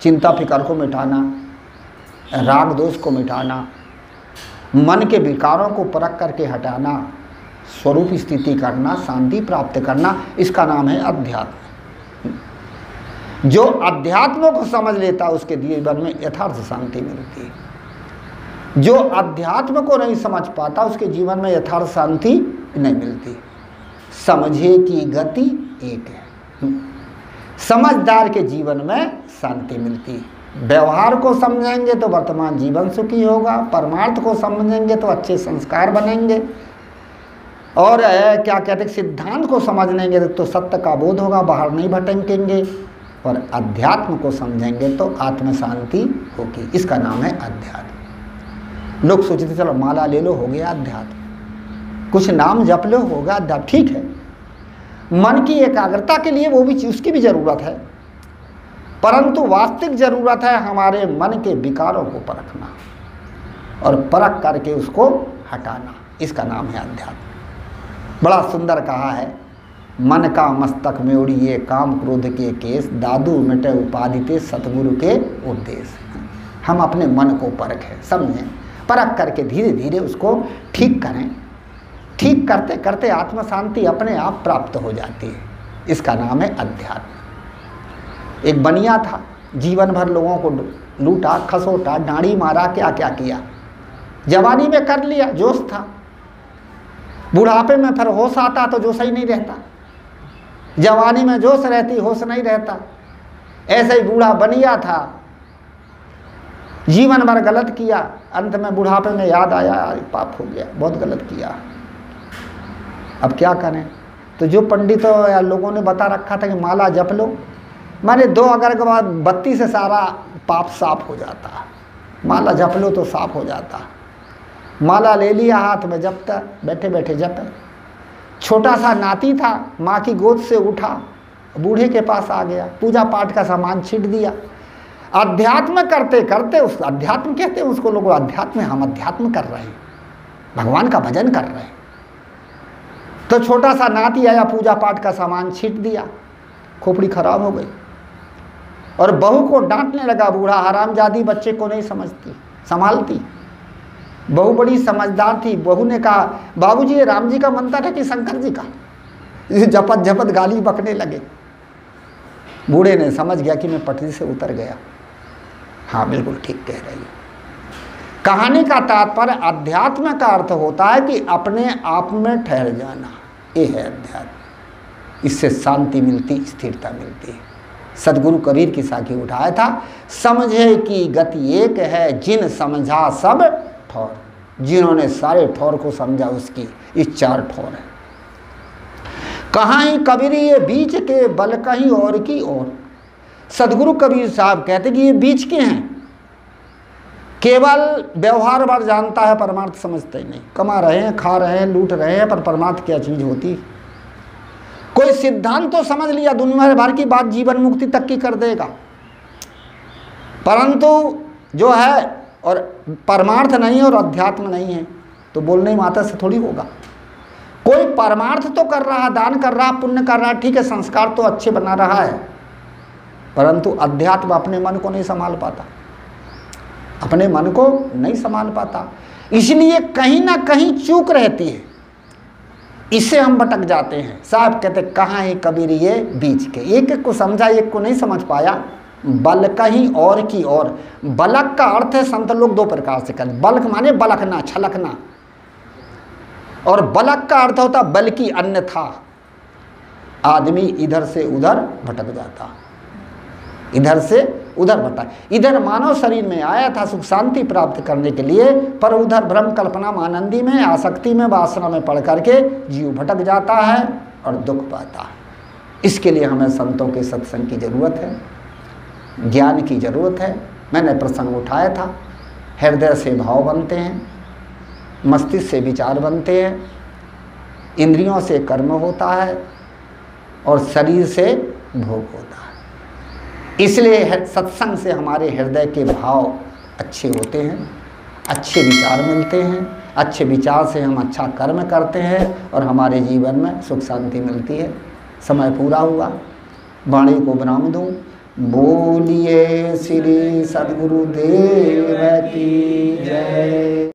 चिंता फिकर को मिटाना, राग दोष को मिटाना, मन के विकारों को परख करके हटाना, स्वरूप स्थिति करना, शांति प्राप्त करना, इसका नाम है अध्यात्म। जो अध्यात्म को समझ लेता है उसके जीवन में यथार्थ शांति मिलती है। जो अध्यात्म को नहीं समझ पाता उसके जीवन में यथार्थ शांति नहीं मिलती। समझे की गति एक है। समझदार के जीवन में शांति मिलती है। व्यवहार को समझेंगे तो वर्तमान जीवन सुखी होगा, परमार्थ को समझेंगे तो अच्छे संस्कार बनेंगे, और क्या कहते हैं सिद्धांत को समझेंगे तो सत्य का बोध होगा, बाहर नहीं भटकेंगे, और अध्यात्म को समझेंगे तो आत्म शांति होगी। इसका नाम है अध्यात्म। लोग सोचते चलो माला ले लो हो गया अध्यात्म, कुछ नाम जप लो होगा अध्यात्म। ठीक है, मन की एकाग्रता के लिए वो भी उसकी भी ज़रूरत है, परंतु वास्तविक ज़रूरत है हमारे मन के विकारों को परखना और परख करके उसको हटाना। इसका नाम है अध्यात्म। बड़ा सुंदर कहा है, मन का मस्तक में उड़िए काम क्रोध के केस, दादू मिटे उपाधिते सतगुरु के उपदेश। हम अपने मन को परखें, समझें, परख करके धीरे धीरे उसको ठीक करें। ठीक करते करते आत्म शांति अपने आप प्राप्त हो जाती है। इसका नाम है अध्यात्म। एक बनिया था, जीवन भर लोगों को लूटा खसोटा डांडी मारा, क्या क्या किया। जवानी में कर लिया, जोश था, बुढ़ापे में फिर होश आता तो जोश ही नहीं रहता। जवानी में जोश रहती, होश नहीं रहता। ऐसे ही बूढ़ा बनिया था, जीवन भर गलत किया, अंत में बुढ़ापे में याद आया पाप हो गया, बहुत गलत किया, अब क्या करें। तो जो पंडितों या लोगों ने बता रखा था कि माला जप लो, मैंने 2 अगर के बाद 32 से सारा पाप साफ हो जाता, माला जप लो तो साफ हो जाता। माला ले लिया हाथ में, जपता बैठे बैठे जप। छोटा सा नाती था, माँ की गोद से उठा, बूढ़े के पास आ गया, पूजा पाठ का सामान छीट दिया। अध्यात्म करते करते, उस अध्यात्म कहते हैं उसको लोग, अध्यात्म, हम अध्यात्म कर रहे हैं, भगवान का भजन कर रहे हैं। तो छोटा सा नाती आया, पूजा पाठ का सामान छीट दिया, खोपड़ी खराब हो गई, और बहू को डांटने लगा, बूढ़ा हरामजादी बच्चे को नहीं समझती संभालती। बहू बड़ी समझदार थी, बहू ने कहा बाबूजी ये राम जी का मंत्र है कि शंकर जी का? जपत जपत गाली बकने लगे। बूढ़े ने समझ गया कि मैं पटरी से उतर गया। हाँ बिल्कुल ठीक कह रही है। कहानी का तात्पर्य अध्यात्म का अर्थ होता है कि अपने आप में ठहर जाना, ये है अध्यात्म। इससे शांति मिलती, स्थिरता मिलती है। सदगुरु कबीर की साखी उठाया था, समझे की गति एक है जिन समझा सब ठौर। जिन्होंने सारे ठौर को समझा उसकी इस 4 ठौर है। कहाँ कबीर ये बीच के बल कहीं और की ओर। सदगुरु कबीर साहब कहते कि ये बीच के हैं, केवल व्यवहार भर जानता है, परमार्थ समझते ही नहीं। कमा रहे हैं, खा रहे हैं, लूट रहे हैं, पर परमार्थ क्या चीज होती। कोई सिद्धांत तो समझ लिया, दुनिया भर की बात जीवन मुक्ति तक की कर देगा, परंतु जो है और परमार्थ नहीं है और अध्यात्म नहीं है, तो बोलने मात्र से थोड़ी होगा। कोई परमार्थ तो कर रहा, दान कर रहा, पुण्य कर रहा, ठीक है, संस्कार तो अच्छे बना रहा है, परंतु अध्यात्म अपने मन को नहीं संभाल पाता, अपने मन को नहीं संभाल पाता। इसलिए कहीं ना कहीं चूक रहती है, इससे हम भटक जाते हैं। साहब कहते कहाँ है कबीर ये बीच के, एक एक को समझा, एक को नहीं समझ पाया। बल कहीं और की ओर। बलक का अर्थ है, संत लोग 2 प्रकार से करते। बलक माने बलकना, छलकना, और बलक का अर्थ होता बल की अन्यथा। आदमी इधर से उधर भटक जाता, इधर से उधर भटक। इधर मानव शरीर में आया था सुख शांति प्राप्त करने के लिए, पर उधर भ्रम कल्पना आनंदी में, आसक्ति में, वासना में पड़ करके जीव भटक जाता है और दुख पाता है। इसके लिए हमें संतों के सत्संग की जरूरत है, ज्ञान की जरूरत है। मैंने प्रसंग उठाया था, हृदय से भाव बनते हैं, मस्तिष्क से विचार बनते हैं, इंद्रियों से कर्म होता है और शरीर से भोग होता है। इसलिए सत्संग से हमारे हृदय के भाव अच्छे होते हैं, अच्छे विचार मिलते हैं, अच्छे विचार से हम अच्छा कर्म करते हैं और हमारे जीवन में सुख शांति मिलती है। समय पूरा हुआ, वाणी को विराम दूँ। बोलिए श्री सद्गुरुदेव की जय।